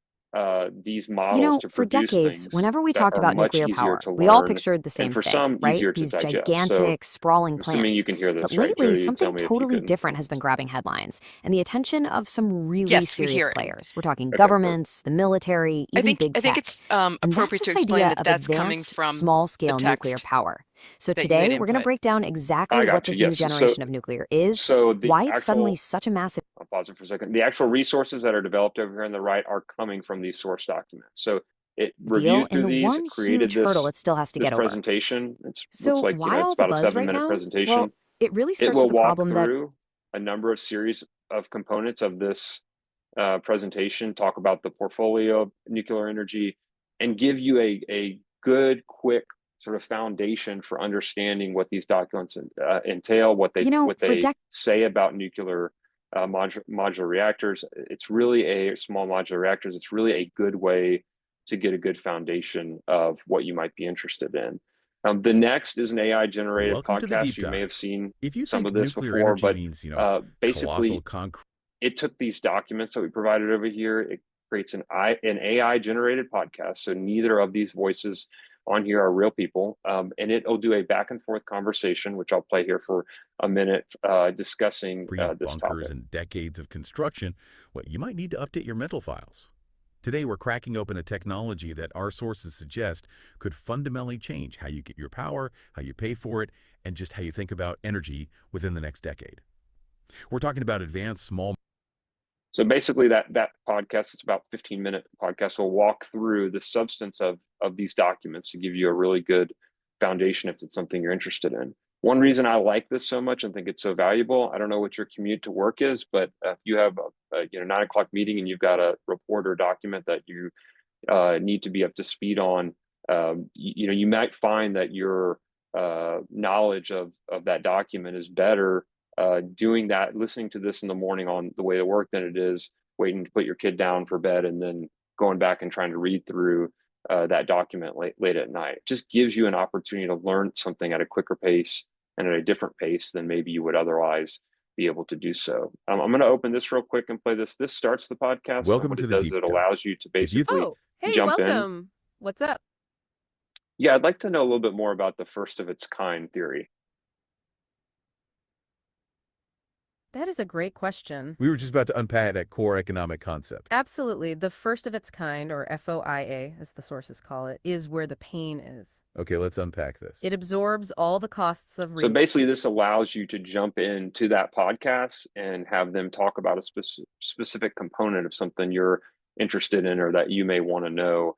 [SPEAKER 3] these models to
[SPEAKER 4] for
[SPEAKER 3] produce
[SPEAKER 4] decades,
[SPEAKER 3] things
[SPEAKER 4] whenever we
[SPEAKER 3] that
[SPEAKER 4] talked
[SPEAKER 3] are
[SPEAKER 4] about
[SPEAKER 3] much
[SPEAKER 4] nuclear
[SPEAKER 3] easier
[SPEAKER 4] power,
[SPEAKER 3] to
[SPEAKER 4] we all
[SPEAKER 3] learn,
[SPEAKER 4] pictured the same
[SPEAKER 3] and for
[SPEAKER 4] thing,
[SPEAKER 3] some
[SPEAKER 4] right?
[SPEAKER 3] easier to
[SPEAKER 4] These
[SPEAKER 3] digest.
[SPEAKER 4] gigantic, sprawling
[SPEAKER 3] Assuming you
[SPEAKER 4] plans.
[SPEAKER 3] can hear this,
[SPEAKER 4] But
[SPEAKER 3] right,
[SPEAKER 4] lately,
[SPEAKER 3] Carrie,
[SPEAKER 4] something
[SPEAKER 3] tell me if you
[SPEAKER 4] totally
[SPEAKER 3] can.
[SPEAKER 4] different has been grabbing headlines and the attention of some really
[SPEAKER 1] Yes, we
[SPEAKER 4] serious
[SPEAKER 1] hear it.
[SPEAKER 4] players. We're talking
[SPEAKER 3] Okay,
[SPEAKER 4] governments, the military,
[SPEAKER 1] I
[SPEAKER 4] even
[SPEAKER 1] think
[SPEAKER 4] big
[SPEAKER 1] I think
[SPEAKER 4] tech.
[SPEAKER 1] it's
[SPEAKER 4] And
[SPEAKER 1] appropriate
[SPEAKER 4] that's
[SPEAKER 1] to
[SPEAKER 4] this
[SPEAKER 1] explain
[SPEAKER 4] idea
[SPEAKER 1] that
[SPEAKER 4] of
[SPEAKER 1] that's coming
[SPEAKER 4] advanced,
[SPEAKER 1] from the
[SPEAKER 4] small-scale nuclear
[SPEAKER 1] text
[SPEAKER 4] power. So
[SPEAKER 1] that you had
[SPEAKER 4] today, we're going to
[SPEAKER 1] input.
[SPEAKER 4] break down exactly
[SPEAKER 3] I
[SPEAKER 4] what
[SPEAKER 3] got you.
[SPEAKER 4] this new
[SPEAKER 3] Yes.
[SPEAKER 4] generation of nuclear is,
[SPEAKER 3] So the
[SPEAKER 4] why it's suddenly
[SPEAKER 3] actual,
[SPEAKER 4] such a massive
[SPEAKER 3] I'll pause it for a second. The actual resources that are developed over here on the right are coming from these source documents. So it
[SPEAKER 4] deal,
[SPEAKER 3] reviewed
[SPEAKER 4] and
[SPEAKER 3] through
[SPEAKER 4] the
[SPEAKER 3] these,
[SPEAKER 4] one
[SPEAKER 3] it created
[SPEAKER 4] huge hurdle
[SPEAKER 3] this
[SPEAKER 4] it still has to get over.
[SPEAKER 3] presentation. It looks
[SPEAKER 4] So
[SPEAKER 3] like,
[SPEAKER 4] why
[SPEAKER 3] it's
[SPEAKER 4] all the
[SPEAKER 3] about a
[SPEAKER 4] buzz right
[SPEAKER 3] 7-minute
[SPEAKER 4] now?
[SPEAKER 3] presentation.
[SPEAKER 4] Well, it really
[SPEAKER 3] It
[SPEAKER 4] starts
[SPEAKER 3] will
[SPEAKER 4] with the
[SPEAKER 3] walk
[SPEAKER 4] problem that
[SPEAKER 3] through a number of series of components of this presentation, talk about the portfolio of nuclear energy, and give you a good, quick sort of foundation for understanding what these documents entail, what they say about nuclear modular reactors. It's really small modular reactors. It's really a good way to get a good foundation of what you might be interested in. The next is an AI generated podcast. You may have seen some of this before, but basically it took these documents that we provided over here. It creates an AI generated podcast. So neither of these voices on here are real people. And it'll do a back and forth conversation, which I'll play here for a minute, discussing this topic.
[SPEAKER 5] And decades of construction, well, you might need to update your mental files. Today, we're cracking open a technology that our sources suggest could fundamentally change how you get your power, how you pay for it, and just how you think about energy within the next decade. We're talking about advanced small.
[SPEAKER 3] So basically that podcast, it's about 15-minute podcast, will walk through the substance of these documents to give you a really good foundation if it's something you're interested in. One reason I like this so much and think it's so valuable, I don't know what your commute to work is, but if you have a 9 o'clock meeting and you've got a report or document that you need to be up to speed on, you might find that your knowledge of that document is better doing that, listening to this in the morning on the way to work than it is waiting to put your kid down for bed and then going back and trying to read through that document late at night. It just gives you an opportunity to learn something at a quicker pace and at a different pace than maybe you would otherwise be able to do so. I'm going to open this real quick and play this. This starts the podcast.
[SPEAKER 5] Welcome to the deep
[SPEAKER 3] it
[SPEAKER 5] dive.
[SPEAKER 3] allows you to basically jump in.
[SPEAKER 2] What's up?
[SPEAKER 3] Yeah, I'd like to know a little bit more about the first of its kind theory.
[SPEAKER 2] That is a great question.
[SPEAKER 5] We were just about to unpack that core economic concept.
[SPEAKER 2] Absolutely. The first of its kind, or FOIA, as the sources call it, is where the pain is.
[SPEAKER 5] Okay, let's unpack this.
[SPEAKER 2] It absorbs all the costs of
[SPEAKER 3] So basically, this allows you to jump into that podcast and have them talk about a specific component of something you're interested in or that you may want to know.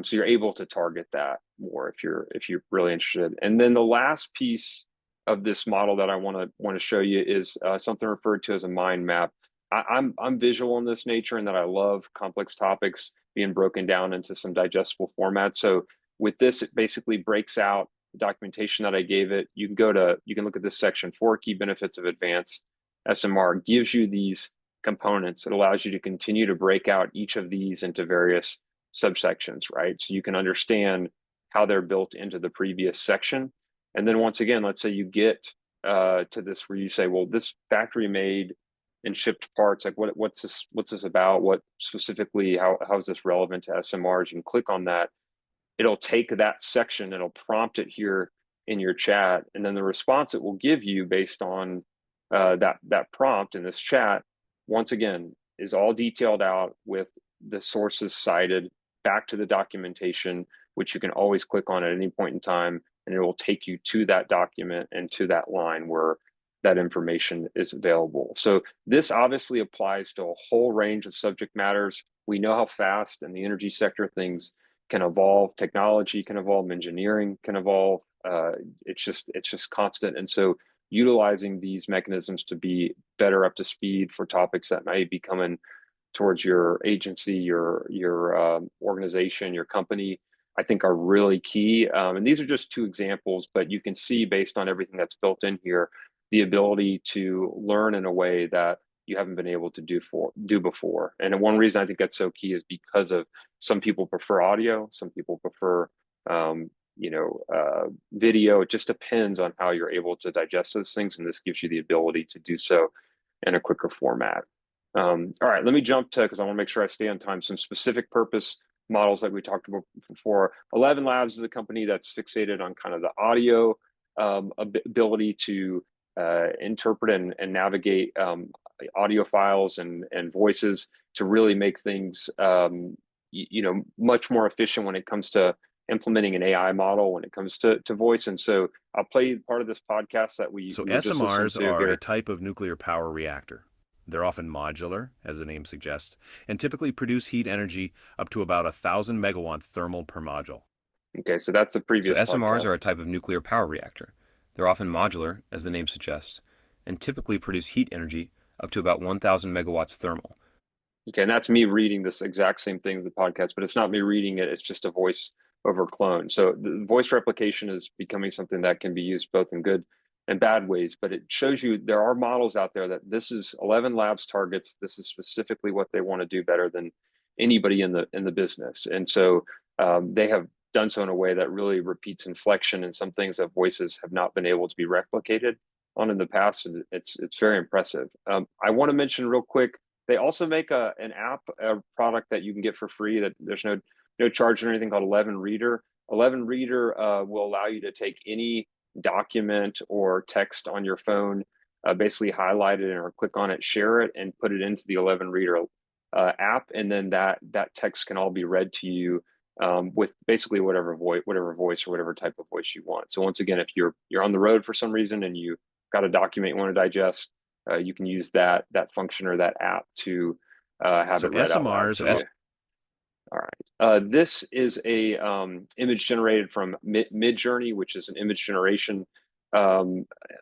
[SPEAKER 3] So you're able to target that more if you're really interested. And then the last piece of this model that I want to show you is something referred to as a mind map. I'm visual in this nature, and that I love complex topics being broken down into some digestible formats. So with this, it basically breaks out documentation that I gave it. You can look at this section, 4 key benefits of advanced SMR. It gives you these components. It allows you to continue to break out each of these into various subsections, right? So you can understand how they're built into the previous section. And then once again, let's say you get to this where you say, well, this factory made and shipped parts, like what's this about? What specifically, how is this relevant to SMRs? You can click on that. It'll take that section, it'll prompt it here in your chat, and then the response it will give you based on that prompt in this chat, once again, is all detailed out with the sources cited back to the documentation, which you can always click on at any point in time, and it will take you to that document and to that line where that information is available. So this obviously applies to a whole range of subject matters. We know how fast in the energy sector things can evolve, technology can evolve, engineering can evolve. It's just constant. And so utilizing these mechanisms to be better up to speed for topics that may be coming towards your agency, your organization, your company, I think are really key. And these are just 2 examples, but you can see based on everything that's built in here, the ability to learn in a way that you haven't been able to do before. And one reason I think that's so key is because of some people prefer audio, some people prefer video. It just depends on how you're able to digest those things, and this gives you the ability to do so in a quicker format. All right, let me jump to, because I want to make sure I stay on time, some specific purpose models that we talked about before. 11 Labs is a company that's fixated on kind of the audio ability to interpret and navigate audio files and voices to really make things much more efficient when it comes to implementing an AI model when it comes to voice. And so I'll play part of this podcast that we
[SPEAKER 6] So
[SPEAKER 3] just
[SPEAKER 6] SMRs
[SPEAKER 3] listened to
[SPEAKER 6] are
[SPEAKER 3] here.
[SPEAKER 6] a type of nuclear power reactor. They're often modular, as the name suggests, and typically produce heat energy up to about 1,000 megawatts thermal per module.
[SPEAKER 3] Okay, so that's the
[SPEAKER 6] So
[SPEAKER 3] previous
[SPEAKER 6] SMRs
[SPEAKER 3] podcast.
[SPEAKER 6] are a type of nuclear power reactor. They're often modular, as the name suggests, and typically produce heat energy up to about 1,000 megawatts thermal.
[SPEAKER 3] Okay, and that's me reading this exact same thing in the podcast, but it's not me reading it. It's just a voice over clone. So the voice replication is becoming something that can be used both in good and bad ways, but it shows you there are models out there that this is 11 Labs targets. This is specifically what they want to do better than anybody in the business. And so they have done so in a way that really repeats inflection and some things that voices have not been able to be replicated on in the past. And it's very impressive. I want to mention real quick, they also make an app, a product that you can get for free that there's no charge or anything, called 11 Reader. 11 Reader will allow you to take any document or text on your phone, basically highlight it or click on it, share it, and put it into the 11 Reader app, and then that text can all be read to you with basically whatever voice or whatever type of voice you want. So once again, if you're on the road for some reason and you got a document you want to digest, you can use that function or that app to have it read out loud to you. All right. This is a image generated from Midjourney, which is an image generation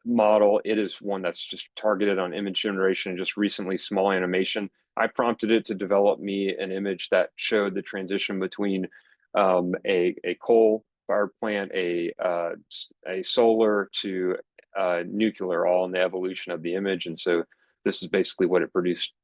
[SPEAKER 3] model. It is one that's just targeted on image generation and just recently small animation. I prompted it to develop me an image that showed the transition between a coal power plant, a solar to nuclear, all in the evolution of the image. And so this is basically what it produced.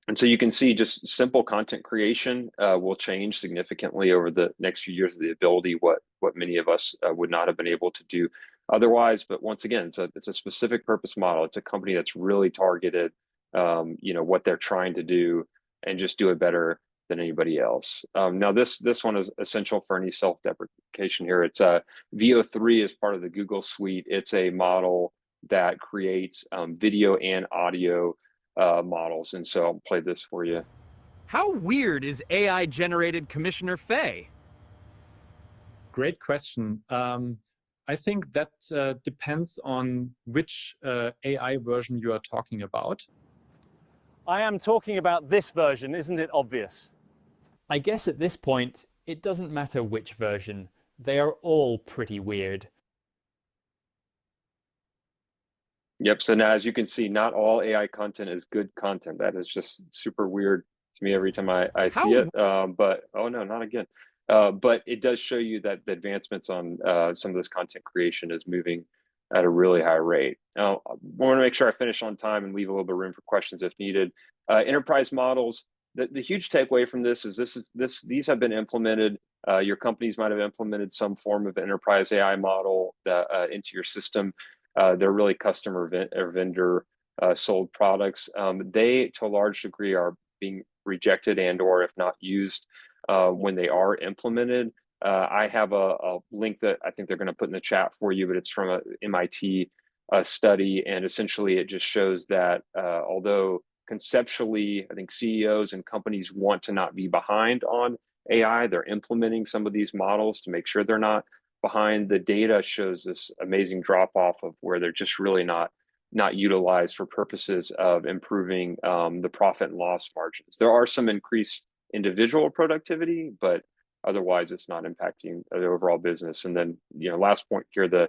[SPEAKER 3] And so you can see just simple content creation will change significantly over the next few years, the ability what many of us would not have been able to do otherwise. But once again, it's a specific purpose model. It's a company that's really targeted, what they're trying to do and just do it better than anybody else. Now, this one is essential for any self-deprecation here. It's VO3 is part of the Google suite. It's a model that creates video and audio models. And so I'll play this for you.
[SPEAKER 7] How weird is AI-generated Commissioner Fay?
[SPEAKER 8] Great question. I think that depends on which AI version you are talking about.
[SPEAKER 9] I am talking about this version, isn't it obvious?
[SPEAKER 10] I guess at this point, it doesn't matter which version. They are all pretty weird.
[SPEAKER 3] Yep, so now as you can see, not all AI content is good content. That is just super weird to me every time I see it. But, oh no, not again. But it does show you that the advancements on some of this content creation is moving at a really high rate. I want to make sure I finish on time and leave a little bit of room for questions if needed. Enterprise models, the huge takeaway from this is these have been implemented. Your companies might have implemented some form of enterprise AI model into your system. They're really customer or vendor sold products. They, to a large degree, are being rejected or if not used when they are implemented. I have a link that I think they're going to put in the chat for you, but it's from a MIT study, and essentially it just shows that although conceptually, I think CEOs and companies want to not be behind on AI, they're implementing some of these models to make sure they're not behind. The data shows this amazing drop off of where they're just really not utilized for purposes of improving the profit and loss margins. There are some increased individual productivity, but otherwise it's not impacting the overall business. And then, last point here, the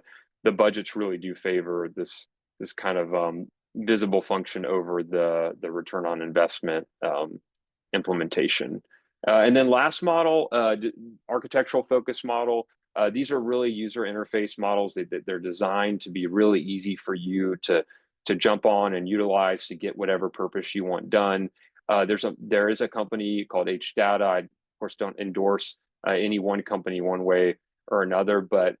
[SPEAKER 3] budgets really do favor this kind of visible function over the return on investment implementation. And then last model, architectural focus model. These are really user interface models. They're designed to be really easy for you to jump on and utilize to get whatever purpose you want done. There is a company called HData. I, of course, don't endorse any one company one way or another, but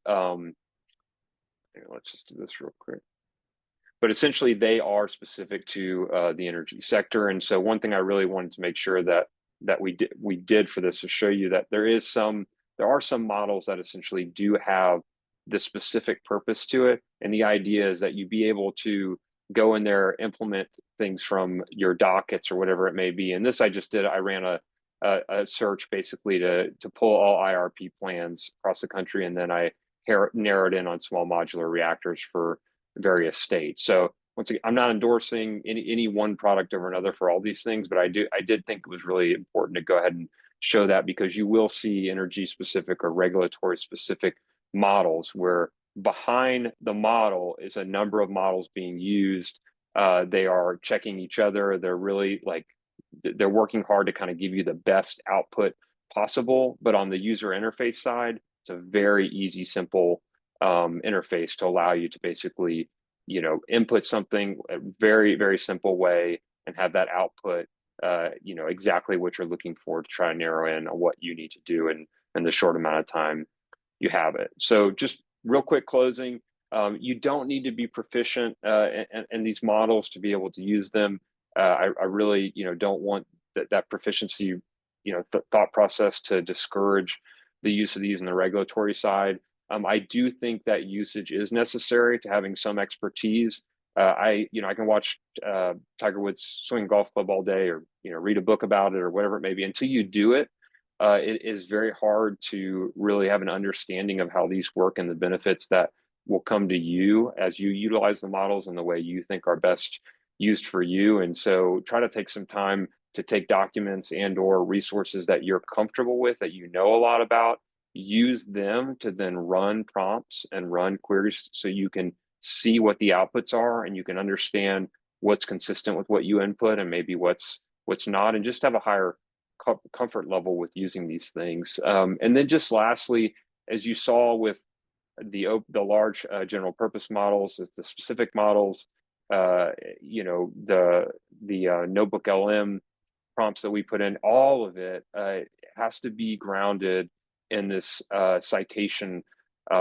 [SPEAKER 3] let's just do this real quick. But essentially, they are specific to the energy sector. And so one thing I really wanted to make sure that we did for this to show you that there are some models that essentially do have the specific purpose to it. And the idea is that you be able to go in there, implement things from your dockets or whatever it may be. And this I just did. I ran a search basically to pull all IRP plans across the country, and then I narrowed in on small modular reactors for various states. So once again, I'm not endorsing any one product over another for all these things, but I did think it was really important to go ahead and show that, because you will see energy specific or regulatory specific models where behind the model is a number of models being used. They are checking each other. They're really they're working hard to kind of give you the best output possible. But on the user interface side, it's a very easy, simple interface to allow you to basically, input something a very, very simple way and have that output, exactly what you're looking for to try and narrow in on what you need to do in the short amount of time you have it. So just real quick closing, you don't need to be proficient in these models to be able to use them. I really, don't want that proficiency, thought process to discourage the use of these in the regulatory side. I do think that usage is necessary to having some expertise. I can watch Tiger Woods swing golf club all day, or read a book about it, or whatever it may be. Until you do it, it is very hard to really have an understanding of how these work and the benefits that will come to you as you utilize the models in the way you think are best used for you. And so try to take some time to take documents and/or resources that you're comfortable with, that you know a lot about, use them to then run prompts and run queries so you can see what the outputs are, and you can understand what's consistent with what you input and maybe what's not, and just have a higher comfort level with using these things. And then just lastly, as you saw with the large general purpose models, is the specific models, the notebook LM prompts that we put in, all of it has to be grounded in this citation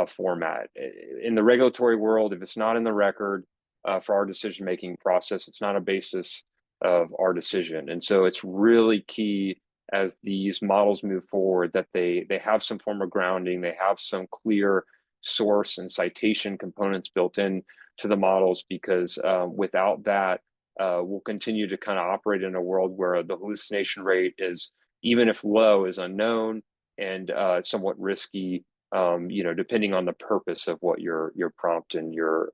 [SPEAKER 3] format. In the regulatory world, if it's not in the record for our decision-making process, it's not a basis of our decision. And so it's really key as these models move forward, that they have some form of grounding, they have some clear source and citation components built in to the models, because without that, we'll continue to kind of operate in a world where the hallucination rate is, even if low, is unknown and somewhat risky, depending on the purpose of what your prompt and your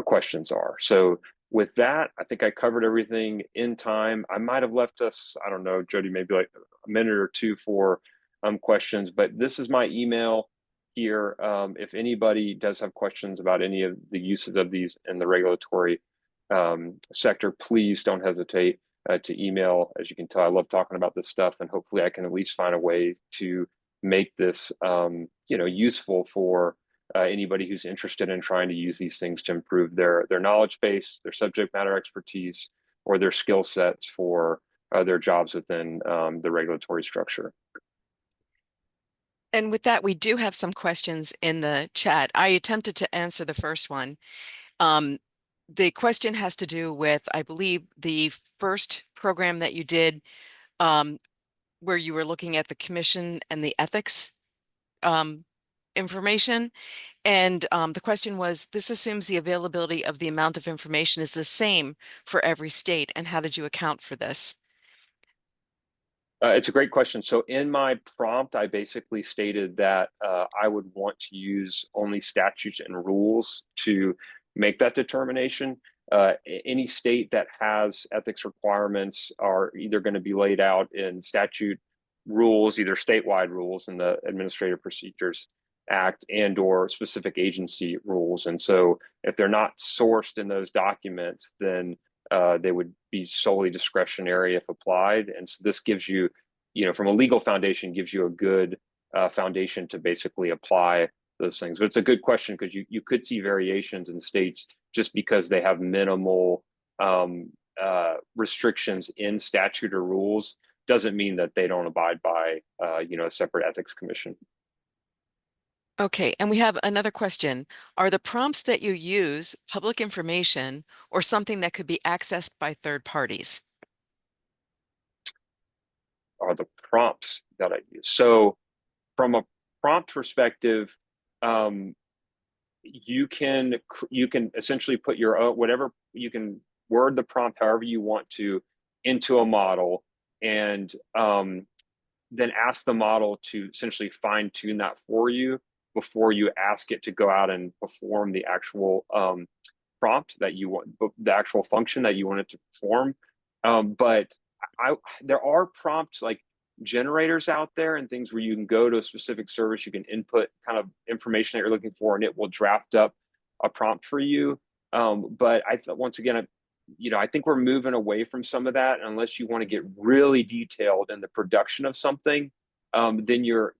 [SPEAKER 3] questions are. So with that, I think I covered everything in time. I might have left us, I don't know, Jody, maybe like a minute or two for questions, but this is my email here. If anybody does have questions about any of the uses of these in the regulatory sector, please don't hesitate to email. As you can tell, I love talking about this stuff, and hopefully I can at least find a way to make this useful for anybody who's interested in trying to use these things to improve their knowledge base, their subject matter expertise, or their skill sets for their jobs within the regulatory structure.
[SPEAKER 1] And with that, we do have some questions in the chat. I attempted to answer the first one. The question has to do with, I believe, the first program that you did where you were looking at the commission and the ethics information. And the question was, this assumes the availability of the amount of information is the same for every state. And how did you account for this?
[SPEAKER 3] It's a great question. So in my prompt, I basically stated that I would want to use only statutes and rules to make that determination. Any state that has ethics requirements are either going to be laid out in statute rules, either statewide rules in the Administrative Procedures Act, and or specific agency rules. And so if they're not sourced in those documents, then they would be solely discretionary if applied. And so this gives you, from a legal foundation, gives you a good foundation to basically apply those things. But it's a good question, because you could see variations in states just because they have minimal restrictions in statute or rules. Doesn't mean that they don't abide by a separate ethics commission.
[SPEAKER 1] Okay, and we have another question. Are the prompts that you use public information or something that could be accessed by third parties?
[SPEAKER 3] Are the prompts that I use? So from a prompt perspective, you can essentially put your own, whatever, you can word the prompt however you want to into a model, and then ask the model to essentially fine tune that for you before you ask it to go out and perform the actual prompt that you want, the actual function that you want it to perform. But there are prompts like generators out there and things where you can go to a specific service, you can input kind of information that you're looking for, and it will draft up a prompt for you. But once again, I think we're moving away from some of that. Unless you want to get really detailed in the production of something, then you're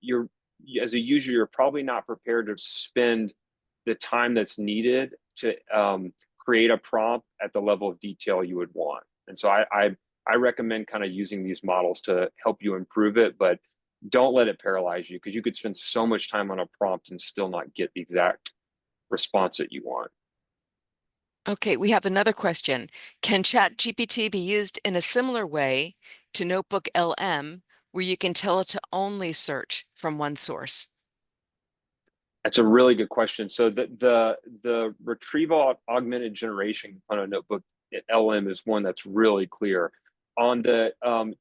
[SPEAKER 3] as a user, you're probably not prepared to spend the time that's needed to create a prompt at the level of detail you would want. And so I recommend kind of using these models to help you improve it, but don't let it paralyze you, because you could spend so much time on a prompt and still not get the exact response that you want.
[SPEAKER 1] Okay, we have another question. Can ChatGPT be used in a similar way to Notebook LM, where you can tell it to only search from one source?
[SPEAKER 3] That's a really good question. So the retrieval augmented generation component of Notebook LM is one that's really clear. On the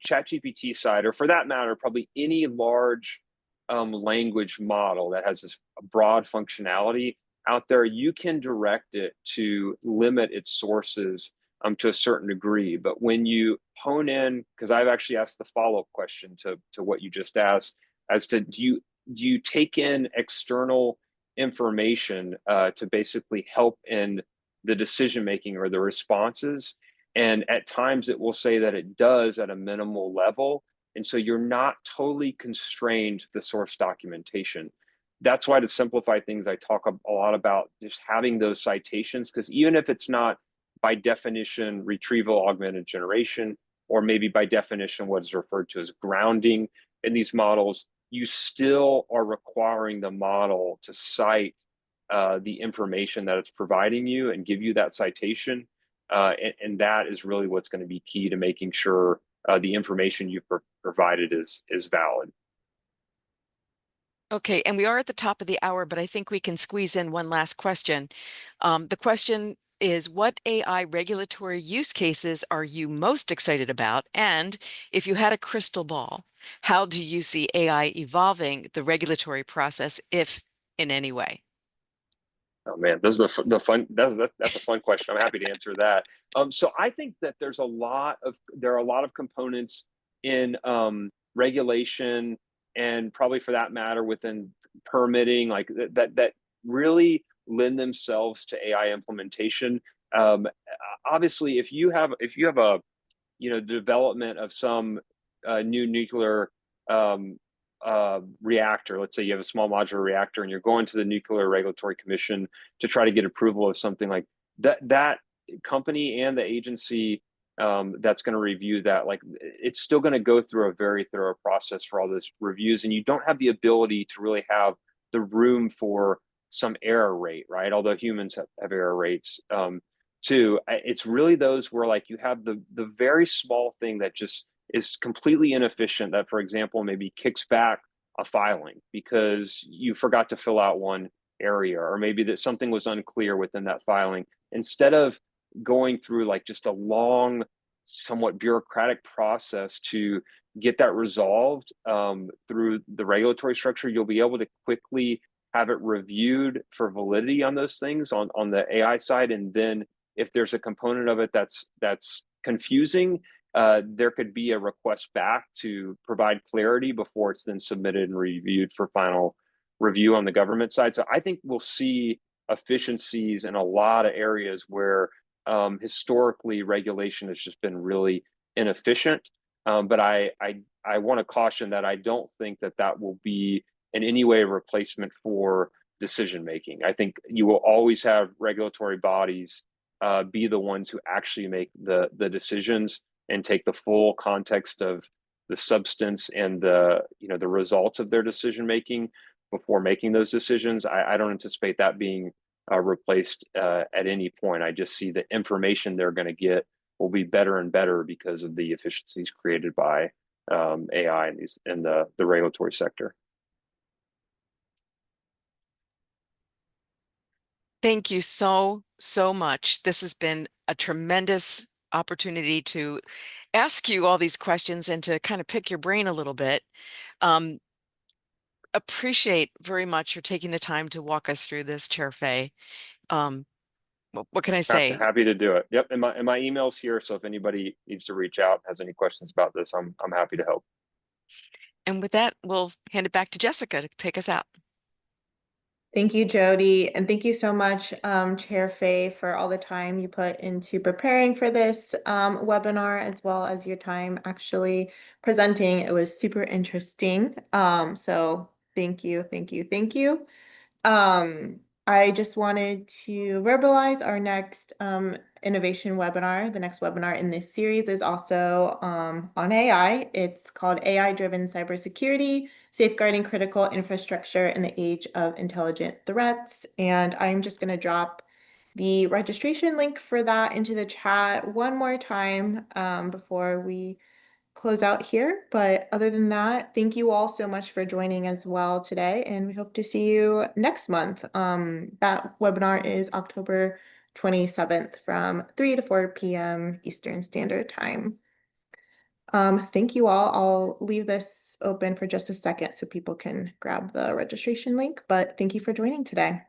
[SPEAKER 3] ChatGPT side, or for that matter, probably any large language model that has this broad functionality out there, you can direct it to limit its sources to a certain degree. But when you hone in, because I've actually asked the follow-up question to what you just asked, as to do you take in external information to basically help in the decision-making or the responses? And at times it will say that it does at a minimal level. And so you're not totally constrained to the source documentation. That's why, to simplify things, I talk a lot about just having those citations, because even if it's not by definition retrieval augmented generation, or maybe by definition what is referred to as grounding in these models, you still are requiring the model to cite the information that it's providing you and give you that citation. And that is really what's going to be key to making sure the information you've provided is valid.
[SPEAKER 1] Okay, and we are at the top of the hour, but I think we can squeeze in one last question. The question is, what AI regulatory use cases are you most excited about? And if you had a crystal ball, how do you see AI evolving the regulatory process, if in any way?
[SPEAKER 3] Oh man, this is the fun. That's a fun question. I'm happy to answer that. So I think that there are a lot of components in regulation, and probably for that matter within permitting, like that really lend themselves to AI implementation. Obviously, if you have a development of some new nuclear reactor, let's say you have a small modular reactor and you're going to the Nuclear Regulatory Commission to try to get approval of something like that company and the agency that's going to review that, like, it's still going to go through a very thorough process for all those reviews, and you don't have the ability to really have the room for some error rate, right? Although humans have error rates too. It's really those where, like, you have the very small thing that just is completely inefficient, that, for example, maybe kicks back a filing because you forgot to fill out one area, or maybe that something was unclear within that filing. Instead of going through like just a long, somewhat bureaucratic process to get that resolved through the regulatory structure, you'll be able to quickly have it reviewed for validity on those things on the AI side. And then if there's a component of it that's confusing, there could be a request back to provide clarity before it's then submitted and reviewed for final review on the government side. So I think we'll see efficiencies in a lot of areas where historically regulation has just been really inefficient. But I want to caution that I don't think that will be in any way a replacement for decision making. I think you will always have regulatory bodies be the ones who actually make the decisions and take the full context of the substance and the results of their decision making before making those decisions. I don't anticipate that being replaced at any point. I just see the information they're going to get will be better and better because of the efficiencies created by AI in the regulatory sector.
[SPEAKER 1] Thank you so much. This has been a tremendous opportunity to ask you all these questions and to kind of pick your brain a little bit. Appreciate very much your taking the time to walk us through this, Chair Fay. What can I say?
[SPEAKER 3] Happy to do it. Yep, and my email's here, so if anybody needs to reach out, has any questions about this, I'm happy to help.
[SPEAKER 1] And with that, we'll hand it back to Jessica to take us out.
[SPEAKER 11] Thank you, Jody. And thank you so much, Chair Fay, for all the time you put into preparing for this webinar, as well as your time actually presenting. It was super interesting. So thank you, thank you, thank you. I just wanted to verbalize our next innovation webinar. The next webinar in this series is also on AI. It's called AI-Driven Cybersecurity, Safeguarding Critical Infrastructure in the Age of Intelligent Threats. And I'm just going to drop the registration link for that into the chat one more time before we close out here. But other than that, thank you all so much for joining as well today, and we hope to see you next month. That webinar is October 27th from 3 to 4 p.m. Eastern Standard Time. Thank you all. I'll leave this open for just a second so people can grab the registration link, but thank you for joining today.